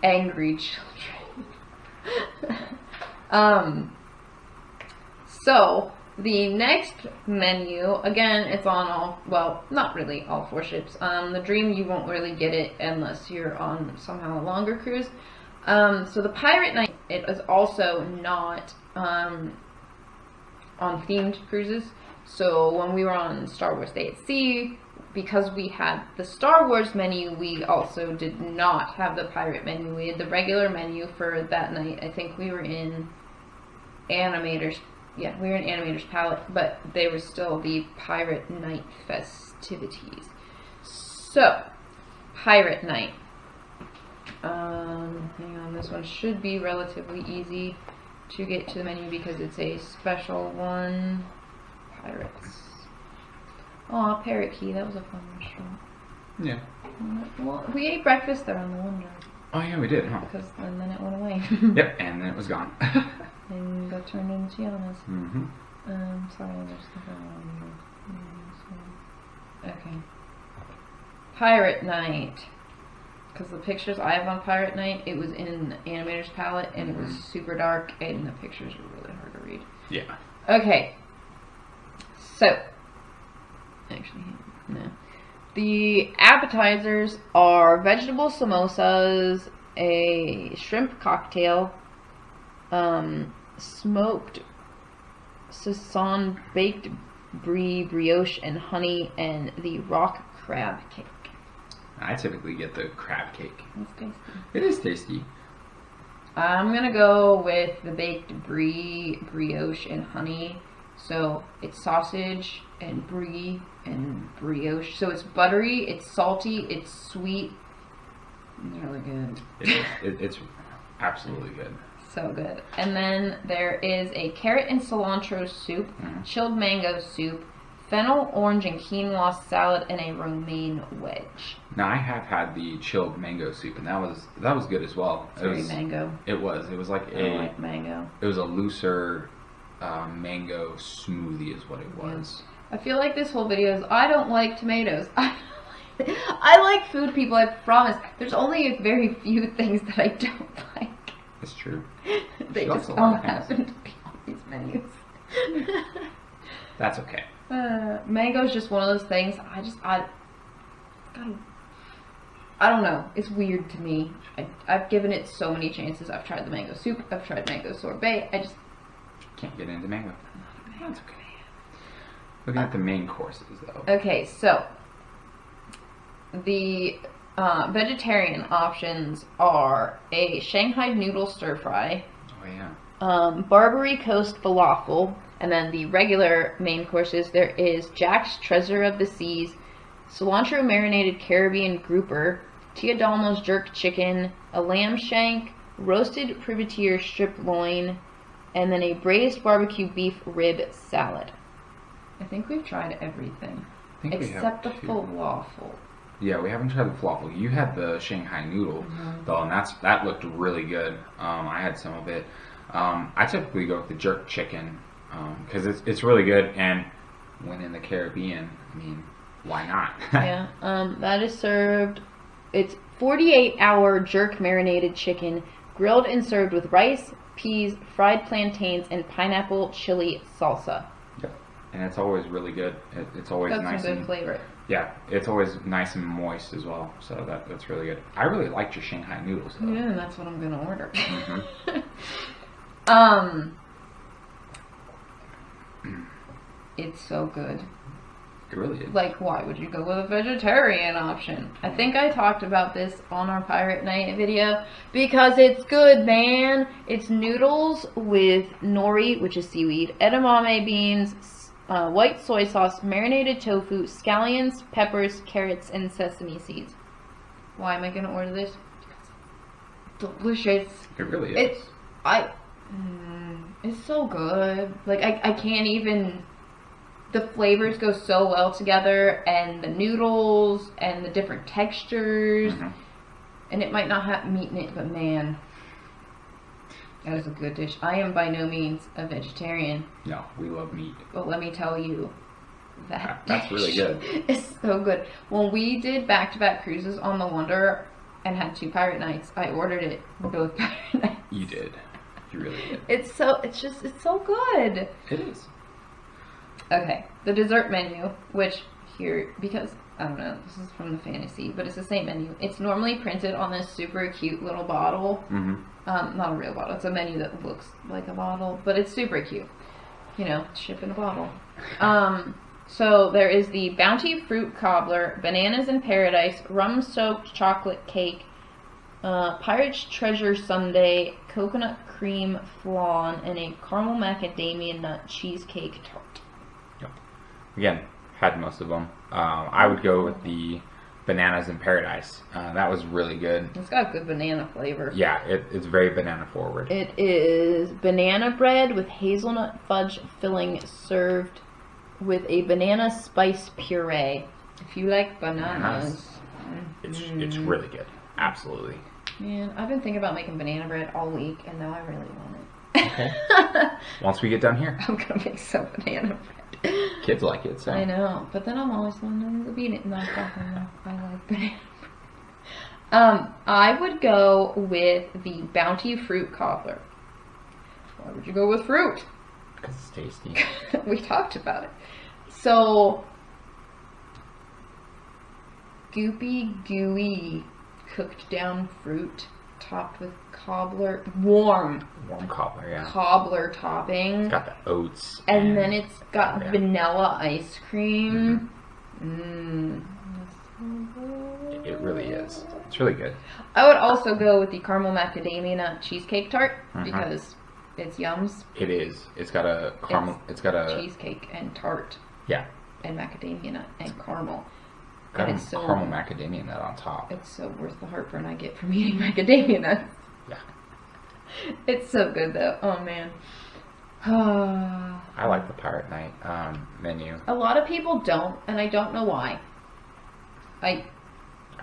angry children. So the next menu, again, it's on not really all 4 ships. The Dream, you won't really get it unless you're on somehow a longer cruise. So the Pirate Night, it is also not on themed cruises. So when we were on Star Wars Day at Sea, because we had the Star Wars menu, we also did not have the pirate menu. We had the regular menu for that night. I think we were in Animator's, we were in Animator's Palette, but they were still the Pirate Night festivities. So, Pirate Night. Hang on, this one should be relatively easy to get to the menu because it's a special one. Pirates. Aw, Parrot Key, that was a fun restaurant. Yeah. Well, we ate breakfast there on the Wonder. Oh yeah, we did, huh? Because and then it went away. Yep, and then it was gone. And got turned into Gianna's. Mm-hmm. Sorry, there's something wrong here. Okay. Pirate Night. Because the pictures I have on Pirate Night, it was in the Animator's palette, and it was super dark, and the pictures were really hard to read. Yeah. Okay. So. Actually, no. The appetizers are vegetable samosas, a shrimp cocktail, smoked sazon baked brie, brioche, and honey, and the rock crab cake. I typically get the crab cake. It's tasty. It is tasty. I'm gonna go with the baked brie, brioche, and honey. So it's sausage and brie and brioche. So it's buttery, it's salty, it's sweet. It's really good. It's absolutely good. So good. And then there is a carrot and cilantro soup, chilled mango soup, fennel, orange, and quinoa salad, and a romaine wedge. Now I have had the chilled mango soup, and that was good as well. It's very mango. It was. It was like I like mango. It was a looser mango smoothie, is what it was. I feel like this whole video is I don't like tomatoes. I like food, people. I promise. There's only very few things that I don't like. It's true. They just all happen to be on these menus. That's okay. Mango is just one of those things. I don't know. It's weird to me. I've given it so many chances. I've tried the mango soup. I've tried mango sorbet. I just can't get into mango. That's okay. Looking at the main courses, though. Okay, so the vegetarian options are a Shanghai noodle stir fry. Oh yeah. Barbary Coast falafel, and then the regular main courses. There is Jack's Treasure of the Seas, cilantro marinated Caribbean grouper, Tia Dalma's jerk chicken, a lamb shank, roasted privateer strip loin, and then a braised barbecue beef rib salad. I think we've tried everything except the falafel. Yeah, we haven't tried the falafel. You had the Shanghai noodle, though, and that looked really good. I had some of it. I typically go with the jerk chicken because it's really good, and when in the Caribbean, I mean, why not? Yeah, that is served. It's 48-hour jerk marinated chicken, grilled and served with rice, peas, fried plantains, and pineapple chili salsa. Yep, and it's always really good. It's always nice some good flavor. Yeah, it's always nice and moist as well, so that's really good. I really liked your Shanghai noodles, though. Yeah, that's what I'm gonna order. It's so good. It really is. Like, why would you go with a vegetarian option? I think I talked about this on our Pirate Night video. Because it's good, man. It's noodles with nori, which is seaweed, edamame beans, white soy sauce, marinated tofu, scallions, peppers, carrots, and sesame seeds. Why am I going to order this? Because it's delicious. It really is. It's so good. Like, I can't even... The flavors go so well together, and the noodles, and the different textures, and it might not have meat in it, but man, that is a good dish. I am by no means a vegetarian. No, we love meat. But let me tell you, that's really good. It's so good. When we did back-to-back cruises on the Wonder and had 2 Pirate Nights, I ordered it both Pirate Nights. You did. You really did. It's so good. It is. Okay, the dessert menu, which here, because, I don't know, this is from the fantasy, but it's the same menu. It's normally printed on this super cute little bottle. Not a real bottle. It's a menu that looks like a bottle, but it's super cute. You know, ship in a bottle. So there is the Bounty Fruit Cobbler, Bananas in Paradise, Rum-Soaked Chocolate Cake, Pirate's Treasure Sundae, Coconut Cream Flan, and a Caramel Macadamia Nut Cheesecake Tart. Again, had most of them. I would go with the Bananas in Paradise. That was really good. It's got good banana flavor. Yeah, it's very banana forward. It is banana bread with hazelnut fudge filling served with a banana spice puree. If you like bananas. It's really good. Absolutely. Man, I've been thinking about making banana bread all week, and now I really want it. Okay. Once we get done here, I'm gonna make some banana bread. Kids like it, so. I know, but then I'm always wanting to eat it. Not that I like banana bread. I would go with the Bounty fruit cobbler. Why would you go with fruit? Because it's tasty. We talked about it. So, goopy, gooey, cooked down fruit topped with warm cobbler, yeah. Cobbler topping. It's got the oats. And then it's got vanilla ice cream. That's so good. It really is. It's really good. I would also go with the caramel macadamia nut cheesecake tart because it's yums. It is. It's got a caramel. It's got a cheesecake and tart. Yeah. And macadamia nut and caramel. Got a caramel macadamia nut on top. It's so worth the heartburn I get from eating macadamia nuts. Yeah. It's so good though. Oh man. I like the Pirate Night menu. A lot of people don't, and I don't know why. I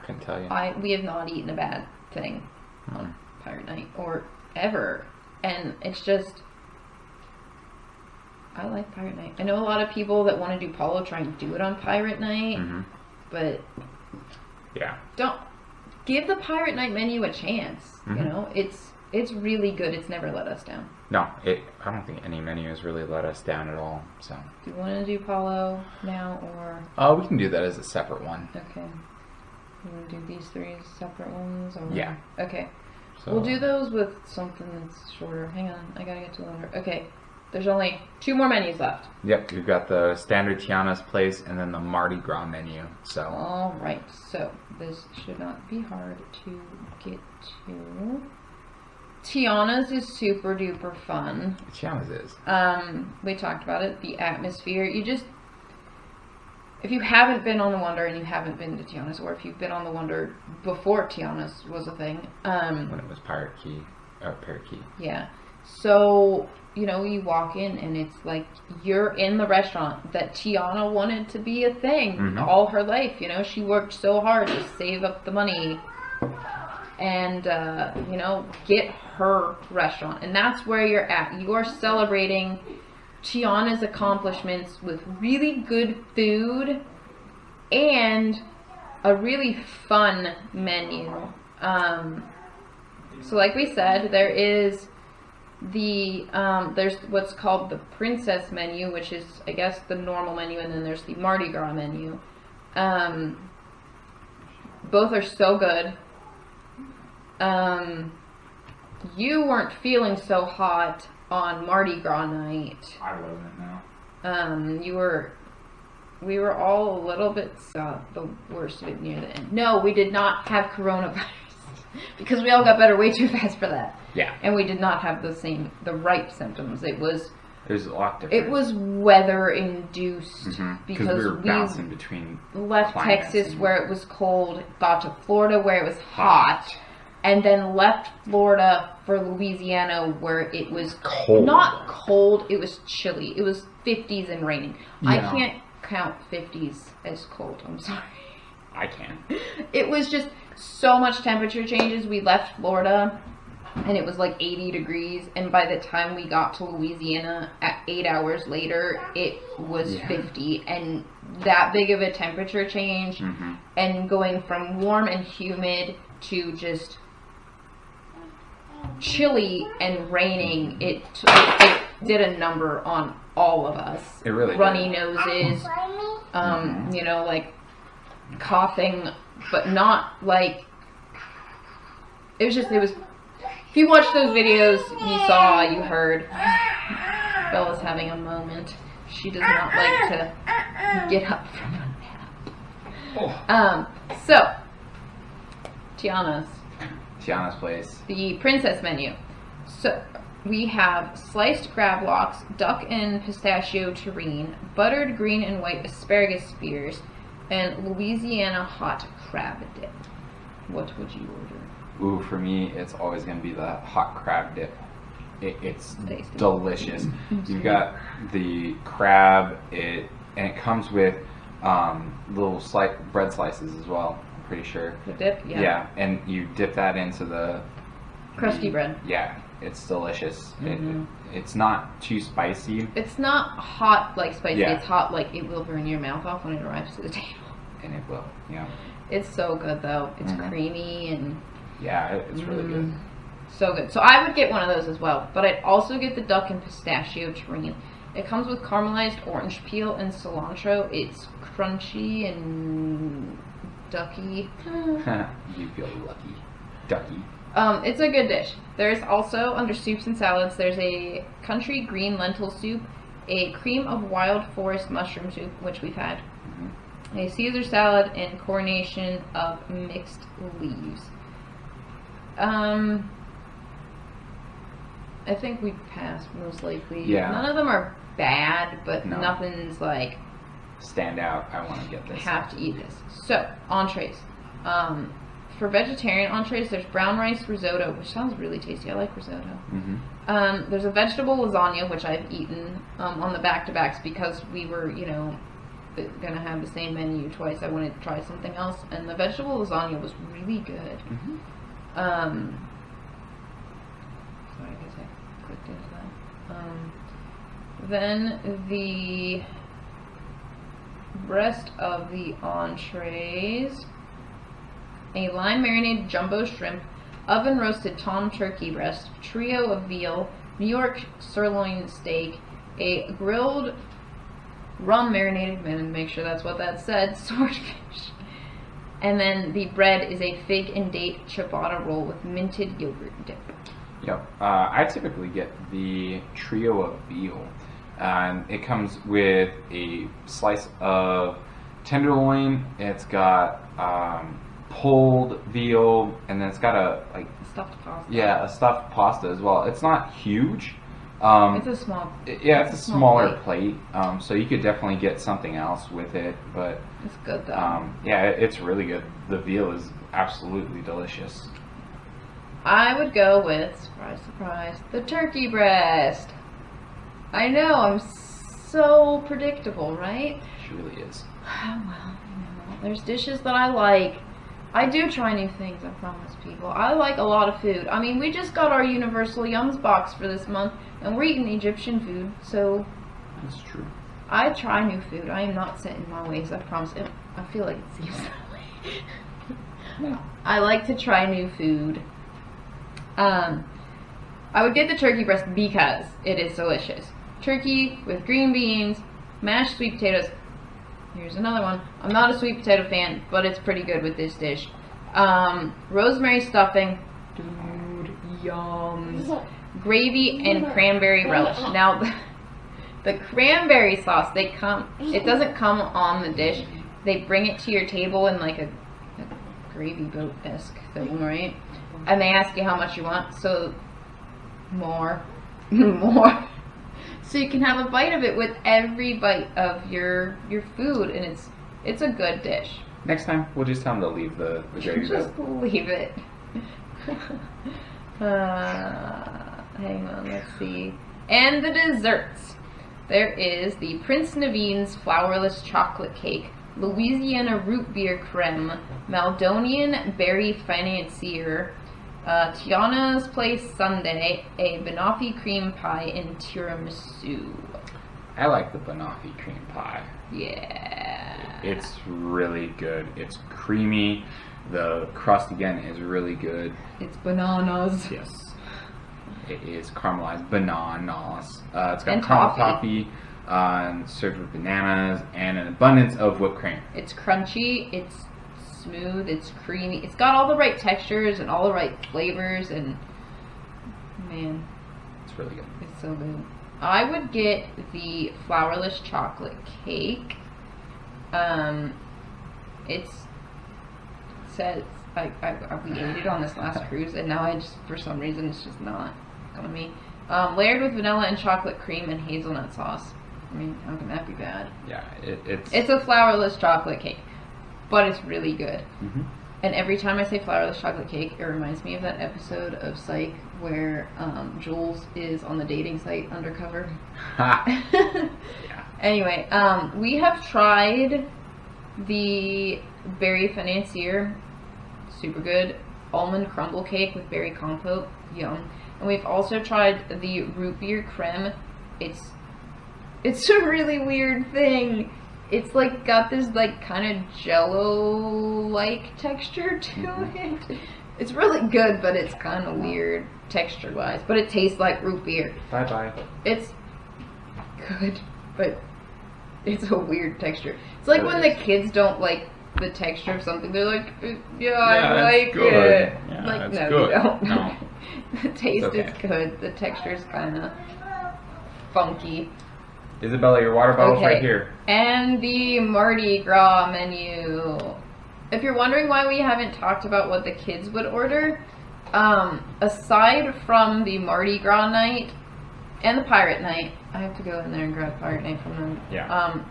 couldn't tell you. We have not eaten a bad thing on Pirate Night or ever, and it's just. I like Pirate Night. I know a lot of people that want to do polo try and do it on Pirate Night, but yeah, don't give the Pirate Night menu a chance. You know, it's really good. It's never let us down. No, I don't think any menu has really let us down at all. So. Do you want to do polo now or? We can do that as a separate one. Okay. You want to do these three as separate ones? Or? Yeah. Okay. So, we'll do those with something that's shorter. Hang on, I gotta get to the order. Okay. There's only 2 more menus left. Yep, we've got the standard Tiana's place and then the Mardi Gras menu. So. All right. So this should not be hard to get to. Tiana's is super duper fun. Tiana's is. We talked about it. The atmosphere. If you haven't been on the Wonder and you haven't been to Tiana's, or if you've been on the Wonder before Tiana's was a thing. When it was Parrot Key. Yeah. So, you walk in and it's like you're in the restaurant that Tiana wanted to be a thing all her life. She worked so hard to save up the money and, get her restaurant. And that's where you're at. You're celebrating Tiana's accomplishments with really good food and a really fun menu. So like we said, there is there's what's called the princess menu, which is, I guess, the normal menu, and then there's the Mardi Gras menu. Both are so good. You weren't feeling so hot on Mardi Gras night. I wasn't, no. We were all a little bit the worst of it near the end. No, we did not have coronavirus because we all got better way too fast for that. Yeah. And we did not have the right symptoms. It was a lot different. It was weather induced because we were bouncing between left Texas where it was cold, got to Florida where it was hot. And then left Florida for Louisiana where it was cold. Not cold, it was chilly. It was 50s and raining. Yeah. I can't count 50s as cold. I'm sorry. I can. It was just so much temperature changes. We left Florida and it was like 80 degrees. And by the time we got to Louisiana at 8 hours later, it was 50. And that big of a temperature change and going from warm and humid to just chilly and raining, it did a number on all of us. It really runny did. Noses, like coughing, but not like it was. If you watched those videos, you heard Bella's having a moment. She does not like to get up from a nap. So Tiana's place. The princess menu. So we have sliced crab locks, duck and pistachio terrine, buttered green and white asparagus spears, and Louisiana hot crab dip. What would you order? Ooh, for me, it's always going to be the hot crab dip. It's delicious. You've got the crab, and it comes with little bread slices as well. I'm pretty sure. The dip, yeah. Yeah, and you dip that into the crusty bread. Yeah, it's delicious. Mm-hmm. It's not too spicy. It's not hot like spicy. Yeah. It's hot like it will burn your mouth off when it arrives to the table. And it will, yeah. It's so good though. It's creamy and yeah, it's really good. So good. So I would get one of those as well, but I'd also get the duck and pistachio terrine. It comes with caramelized orange peel and cilantro. It's crunchy and ducky. You feel lucky. Ducky. It's a good dish. There's also, under soups and salads, there's a country green lentil soup, a cream of wild forest mushroom soup, which we've had, a Caesar salad, and coronation of mixed leaves. I think we passed most likely. Yeah. None of them are bad, but nothing's like stand out. I want to get this. Have to eat this. So entrees. For vegetarian entrees, there's brown rice risotto, which sounds really tasty. I like risotto. There's a vegetable lasagna, which I've eaten on the back-to-backs because we were, gonna have the same menu twice. I wanted to try something else, and the vegetable lasagna was really good. Sorry, I guess I clicked into that. Then the rest of the entrees: a lime marinated jumbo shrimp, oven roasted tom turkey breast, trio of veal, New York sirloin steak, a grilled rum marinated, and make sure that's what that said, swordfish. And then the bread is a fig and date ciabatta roll with minted yogurt dip. Yep. I typically get the trio of veal. It comes with a slice of tenderloin. It's got pulled veal, and then it's got a stuffed pasta. Yeah, a stuffed pasta as well. It's not huge. It's a small. It's a smaller plate. So you could definitely get something else with it, but it's good though. Yeah, it's really good. The veal is absolutely delicious. I would go with, surprise, surprise, the turkey breast. I know, I'm so predictable, right? She really is. Well, there's dishes that I like. I do try new things, I promise people. I like a lot of food. I mean, we just got our Universal Yums box for this month, and we're eating Egyptian food, so... That's true. I try new food. I am not set in my ways, I promise. I feel like it seems that way. No. I like to try new food. I would get the turkey breast because it is delicious. Turkey with green beans, mashed sweet potatoes. Here's another one. I'm not a sweet potato fan, but it's pretty good with this dish. Rosemary stuffing. Dude, yum. Gravy and cranberry relish. Now, the cranberry sauce, it doesn't come on the dish. They bring it to your table in like a gravy boat-esque thing, right? And they ask you how much you want, so more. So you can have a bite of it with every bite of your food, and it's a good dish. Next time, we'll just tell them to leave the gravy boat. Just leave it. Hang on, let's see. And the desserts. There is the Prince Naveen's flourless chocolate cake, Louisiana root beer creme, Maldonian berry financier, Tiana's Place sundae, a banoffee cream pie, and tiramisu. I like the banoffee cream pie. Yeah. It's really good. It's creamy. The crust, again, is really good. It's bananas. Yes. It is caramelized bananas. It's got and caramel toffee, served with bananas, and an abundance of whipped cream. It's crunchy. It's smooth. It's creamy. It's got all the right textures and all the right flavors, and man, it's really good. It's so good. I would get the flourless chocolate cake. It says we ate it on this last cruise, and now for some reason it's just not coming to me. Layered with vanilla and chocolate cream and hazelnut sauce. I mean, how can that be bad? Yeah, it's a flourless chocolate cake, but it's really good. Mm-hmm. And every time I say flourless chocolate cake, it reminds me of that episode of Psych where Jules is on the dating site undercover. Yeah. Anyway, we have tried the berry financier, super good. Almond crumble cake with berry compote, yum. And we've also tried the root beer creme. It's a really weird thing. It's like got this like kind of jello-like texture to it. It's really good, but it's kind of weird texture-wise. But it tastes like root beer. Bye-bye. It's good, but it's a weird texture. It's like when the kids don't like the texture of something, they're like, yeah, I like good. it. Yeah, like, no, good. you don't. No. The taste Okay. is good. The texture is kind of funky. Isabella, your water bottle's right here. And the Mardi Gras menu. If you're wondering why we haven't talked about what the kids would order, aside from the Mardi Gras night and the Pirate night, I have to go in there and grab Pirate night from them. Yeah.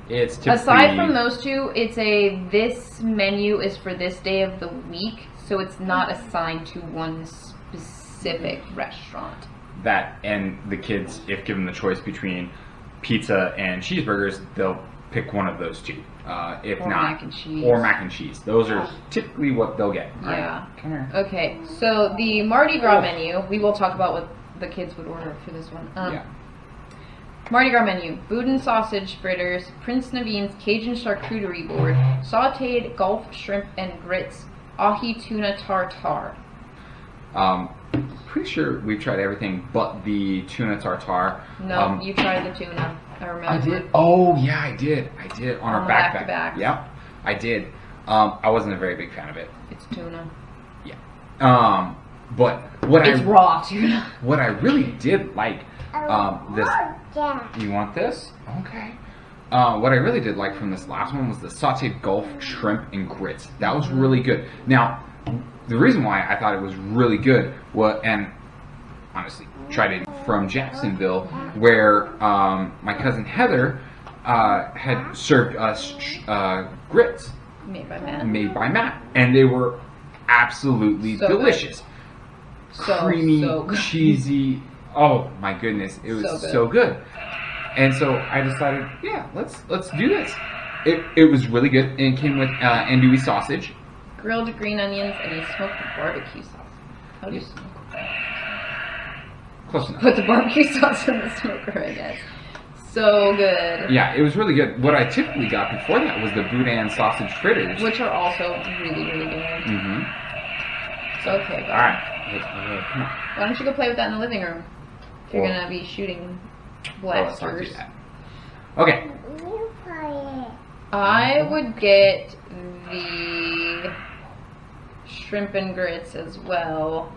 It's typically... Aside from those two, it's this menu is for this day of the week, so it's not assigned to one specific restaurant. That, and the kids, if given the choice between pizza and cheeseburgers, they'll pick one of those two. If or not, mac and cheese. Or mac and cheese. Those are typically what they'll get. All Yeah. right, come here. Okay, so the Mardi Gras menu, we will talk about what the kids would order for this one. Yeah. Mardi Gras menu: boudin sausage fritters, Prince Naveen's Cajun charcuterie board, sautéed Gulf shrimp and grits, ahi tuna tartare. Pretty sure we've tried everything but the tuna tartare. No, you tried the tuna. I remember. I did. Oh yeah, I did. I did on our backpack. back-to-back. Yep, I did. I wasn't a very big fan of it. It's tuna. Yeah. But what It's raw tuna. What I really did like, this. You want this? Okay. What I really did like from this last one was the sautéed Gulf shrimp and grits. That was really good. Now, the reason why I thought it was really good was, and honestly, tried it from Jacksonville, where my cousin Heather had served us grits Made by Matt. And they were absolutely So delicious. So, Creamy, so good. cheesy. Oh my goodness, it was so good. And so I decided, yeah, let's do this. It was really good, and it came with andouille sausage, Grilled green onions, and a smoked barbecue sauce. How do you smoke? close enough. Put the barbecue sauce in the smoker, I guess. So good. Yeah, it was really good. What I typically got before that was the boudin sausage fritters, Which are also really, really good. Mm-hmm. Okay, bud. All right, come on. Why don't you go play with that in the living room? If you're Or- gonna be shooting Oh, let's not do blasters. that. Okay. I would get the shrimp and grits as well.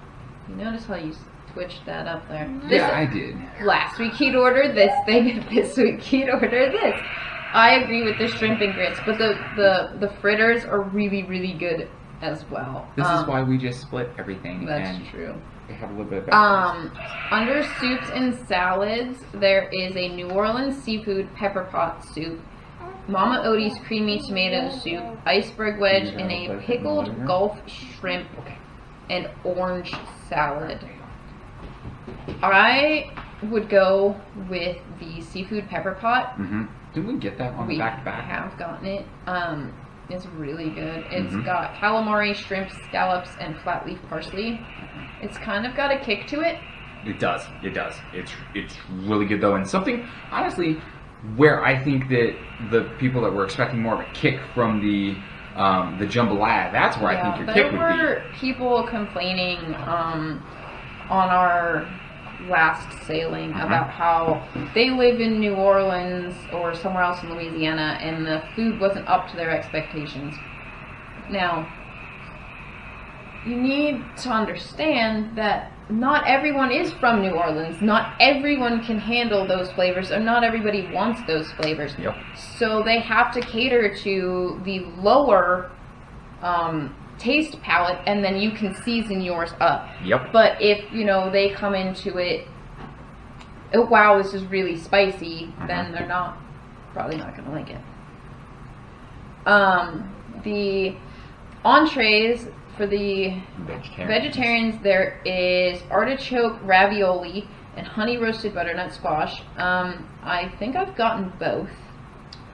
You notice how you switched that up there? Yeah, I did. Last week he'd ordered this thing, this week he'd ordered this. I agree with the shrimp and grits, but the fritters are really, really good as well. This is why we just split everything. That's and true. We have a little bit of background. Under soups and salads, there is a New Orleans seafood pepper pot soup, Mama Odie's creamy tomato soup, iceberg wedge, and a pickled Gulf shrimp and orange salad. I would go with the seafood pepper pot. Mm-hmm. Didn't we get that on the back-to-back? We have gotten it. It's really good. It's got calamari, shrimp, scallops, and flat leaf parsley. It's kind of got a kick to it. It does. It does. It's really good though, and something honestly where I think that the people that were expecting more of a kick from the jambalaya, that's where I think your kick would be. There were people complaining on our last sailing about how they live in New Orleans or somewhere else in Louisiana and the food wasn't up to their expectations. Now, you need to understand that not everyone is from New Orleans. Not everyone can handle those flavors, or not everybody wants those flavors. Yep. So they have to cater to the lower taste palette, and then you can season yours up. Yep. But if, they come into it, oh, wow, this is really spicy, then they're probably not going to like it. The entrees for the vegetarians, there is artichoke ravioli and honey roasted butternut squash. I think I've gotten both.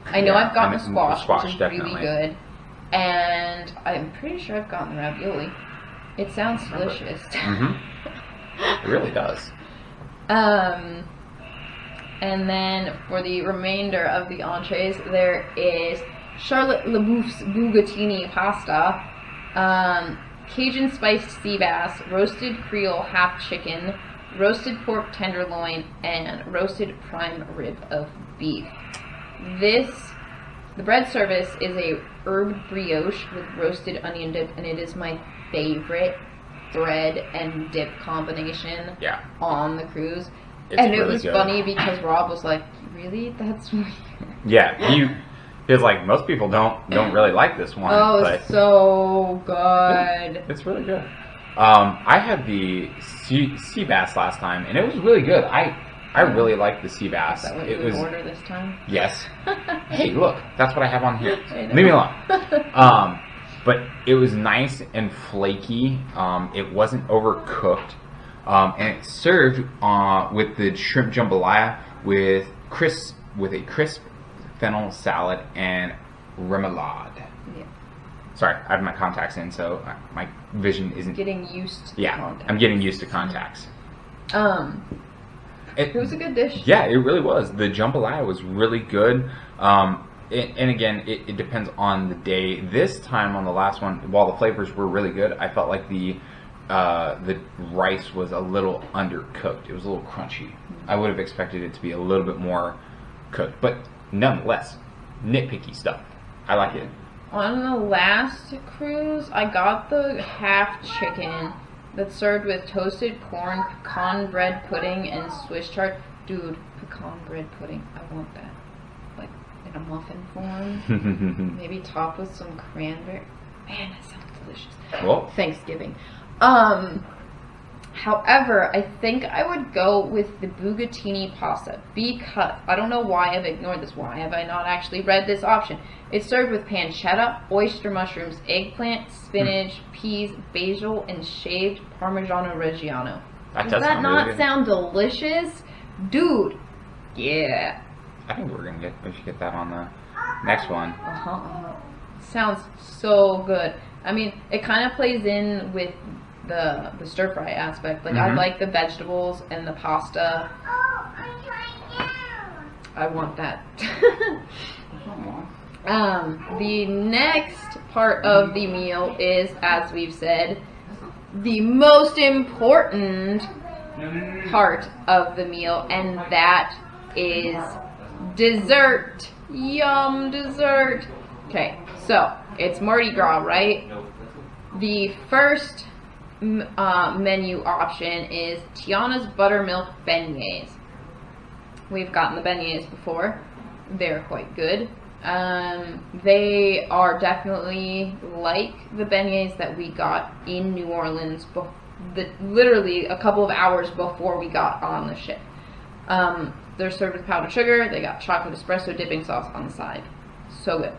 I know I've gotten the squash, which is definitely really good. and I'm pretty sure I've gotten ravioli. It sounds delicious. It really does. And then for the remainder of the entrees, there is Charlotte Lebouf's bucatini pasta, Cajun spiced sea bass, roasted Creole half chicken, roasted pork tenderloin, and roasted prime rib of beef. The bread service is a herb brioche with roasted onion dip, and it is my favorite bread and dip combination on the cruise. It's and really it was good. Funny because Rob was like, "Really? That's weird." Yeah, he feels like most people don't really like this one. Oh, but it's so good. It's really good. I had the sea bass last time, and it was really good. I really like the sea bass. Is that what you would order this time? Yes. Hey, look, that's what I have on here. Leave me alone. But it was nice and flaky. It wasn't overcooked. And it's served with the shrimp jambalaya with a crisp fennel salad and remoulade. Yeah. Sorry, I have my contacts in, so my vision isn't getting used to contacts. I'm getting used to contacts. It was a good dish. Yeah, it really was. The jambalaya was really good. And again, it depends on the day. This time on the last one, while the flavors were really good, I felt like the rice was a little undercooked. It was a little crunchy. I would have expected it to be a little bit more cooked, but nonetheless, nitpicky stuff. I like it. On the last cruise, I got the half chicken that's served with toasted corn, pecan bread pudding, and Swiss chard. Dude, pecan bread pudding. I want that. Like, in a muffin form. Maybe topped with some cranberry. Man, that sounds delicious. Cool. Thanksgiving. However, I think I would go with the bucatini pasta because I don't know why I've ignored this. Why have I not actually read this option? It's served with pancetta, oyster mushrooms, eggplant, spinach, peas, basil, and shaved Parmigiano Reggiano. Does that not really sound delicious? Dude, yeah. I think we should get that on the next one. Sounds so good. I mean, it kind of plays in with the stir fry aspect. Like, I like the vegetables and the pasta. I want that. The next part of the meal is, as we've said, the most important part of the meal, and that is dessert. Yum, dessert. Okay, so it's Mardi Gras, right? The first menu option is Tiana's buttermilk beignets. We've gotten the beignets before. They're quite good. They are definitely like the beignets that we got in New Orleans, literally a couple of hours before we got on the ship. They're served with powdered sugar. They got chocolate espresso dipping sauce on the side. So good.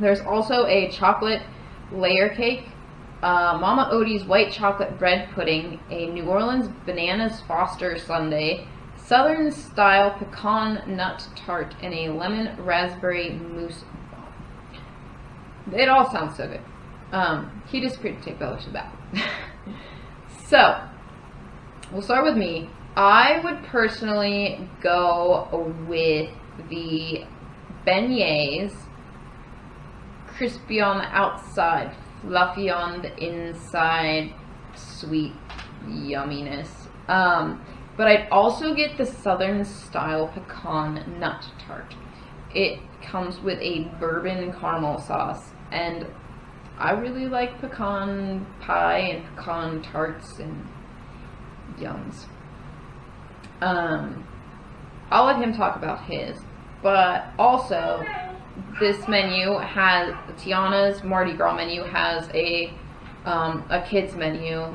There's also a chocolate layer cake, Mama Odie's white chocolate bread pudding, a New Orleans bananas Foster sundae, Southern style pecan nut tart, and a lemon raspberry mousse bomb. It all sounds so good. He disappeared to take Bella to the bathroom. So, we'll start with me. I would personally go with the beignets, crispy on the outside, fluffy on the inside, sweet yumminess. But I'd also get the Southern style pecan nut tart. It comes with a bourbon caramel sauce, and I really like pecan pie and pecan tarts and yums. I'll let him talk about his, but also this menu has, Tiana's Mardi Gras menu has a kids menu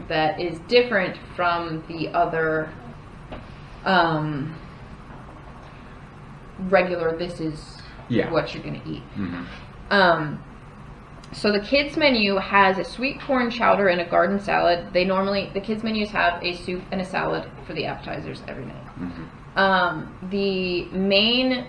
that is different from the other regular, this is what you're going to eat. So the kids menu has a sweet corn chowder and a garden salad. The kids menus have a soup and a salad for the appetizers every night. The main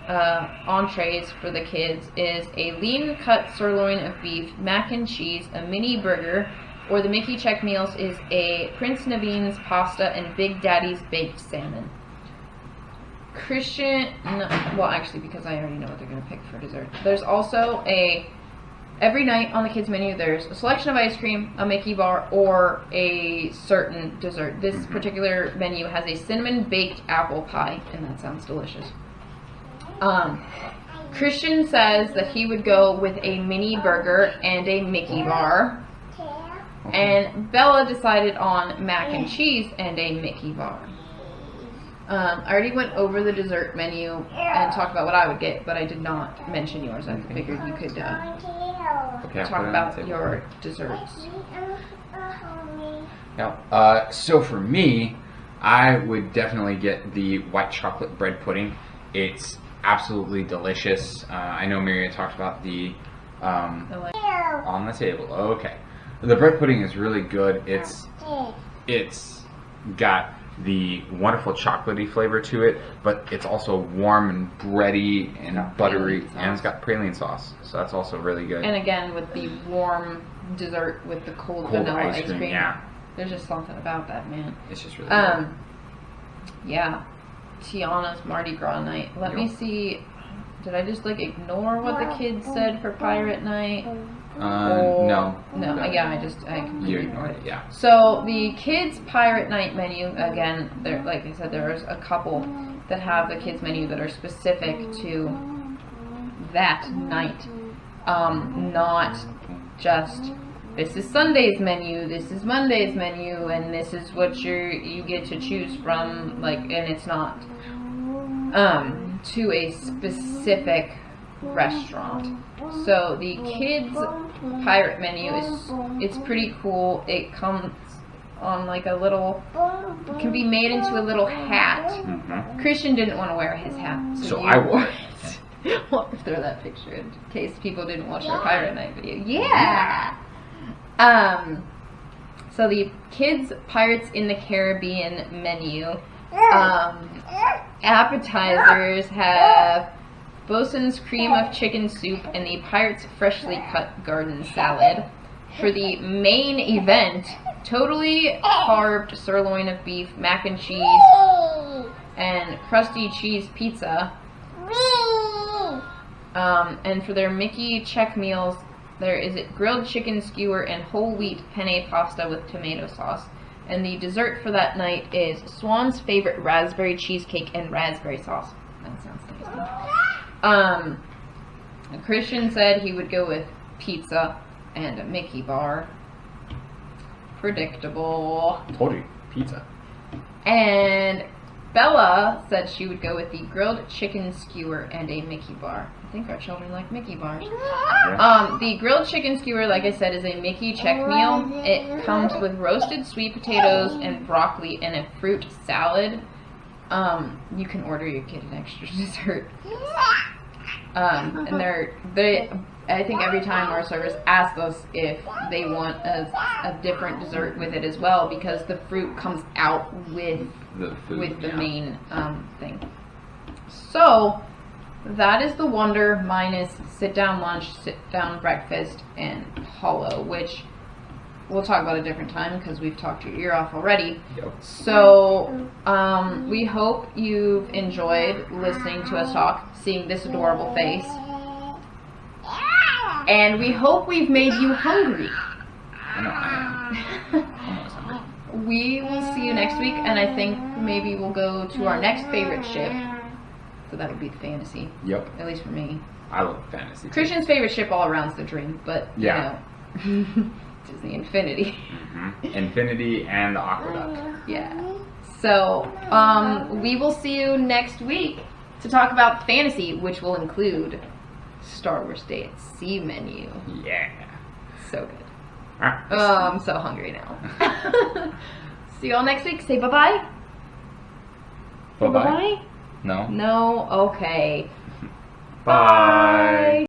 entrees for the kids is a lean cut sirloin of beef, mac and cheese, a mini burger, or the Mickey check meals is a Prince Naveen's pasta and Big Daddy's baked salmon. Well, actually, because I already know what they're going to pick for dessert. There's also every night on the kids menu, there's a selection of ice cream, a Mickey bar, or a certain dessert. This particular menu has a cinnamon baked apple pie, and that sounds delicious. Christian says that he would go with a mini burger and a Mickey bar. And Bella decided on mac and cheese and a Mickey bar. I already went over the dessert menu and talked about what I would get, but I did not mention yours. I figured you could talk about your desserts. Yeah. So for me, I would definitely get the white chocolate bread pudding. It's absolutely delicious. I know Miriya talked about the on the table. Okay. The bread pudding is really good. It's got the wonderful chocolatey flavor to it, but it's also warm and bready and buttery, and it's got praline sauce, so that's also really good. And again, with the warm dessert with the cold vanilla ice cream, yeah. There's just something about that, man. It's just really good. Yeah. Tiana's Mardi Gras night. Let me see. Did I just ignore what the kids said for Pirate Night? No. Yeah, I completely ignored it. Yeah. So the kids' Pirate Night menu, again, there, like I said, there's a couple that have the kids menu that are specific to that night. Not just this is Sunday's menu, this is Monday's menu, and this is what you get to choose from. And it's not to a specific restaurant. So the kids pirate menu it's pretty cool. It comes on a little, it can be made into a little hat. Mm-hmm. Christian didn't want to wear his hat, so I wore it. I'll throw that picture in case people didn't watch our Pirate Night video. Yeah. So the kids Pirates in the Caribbean menu, appetizers have Bosun's cream of chicken soup and the Pirates freshly cut garden salad. For the main event, totally carved sirloin of beef, mac and cheese, and crusty cheese pizza. And for their Mickey check meals, there is grilled chicken skewer and whole wheat penne pasta with tomato sauce. And the dessert for that night is Swan's favorite raspberry cheesecake and raspberry sauce. That sounds tasty. Christian said he would go with pizza and a Mickey bar. Predictable. Told you, pizza. And Bella said she would go with the grilled chicken skewer and a Mickey bar. I think our children like Mickey bars. Yeah. The grilled chicken skewer, like I said, is a Mickey check meal. It comes with roasted sweet potatoes and broccoli and a fruit salad. You can order your kid an extra dessert. And I think every time our servers ask us if they want a different dessert with it as well, because the fruit comes out with the food, main thing. So that is the Wonder minus sit down lunch, sit down breakfast, and hollow, which we'll talk about a different time because we've talked your ear off already. Yep. So we hope you've enjoyed listening to us talk, seeing this adorable face, and we hope we've made you hungry. I know I am. Almost hungry. We will see you next week, and I think maybe we'll go to our next favorite ship. So that would be the fantasy. Yep. At least for me. I love fantasy. Christian's favorite ship all around's the Dream, but you know, Disney Infinity. Mm-hmm. Infinity and the Aqueduct. Yeah. So we will see you next week to talk about fantasy, which will include Star Wars Day at Sea menu. Yeah. So good. All right. Oh, I'm so hungry now. See you all next week. Say bye-bye. Bye-bye. Bye-bye? No. No? Okay. Bye.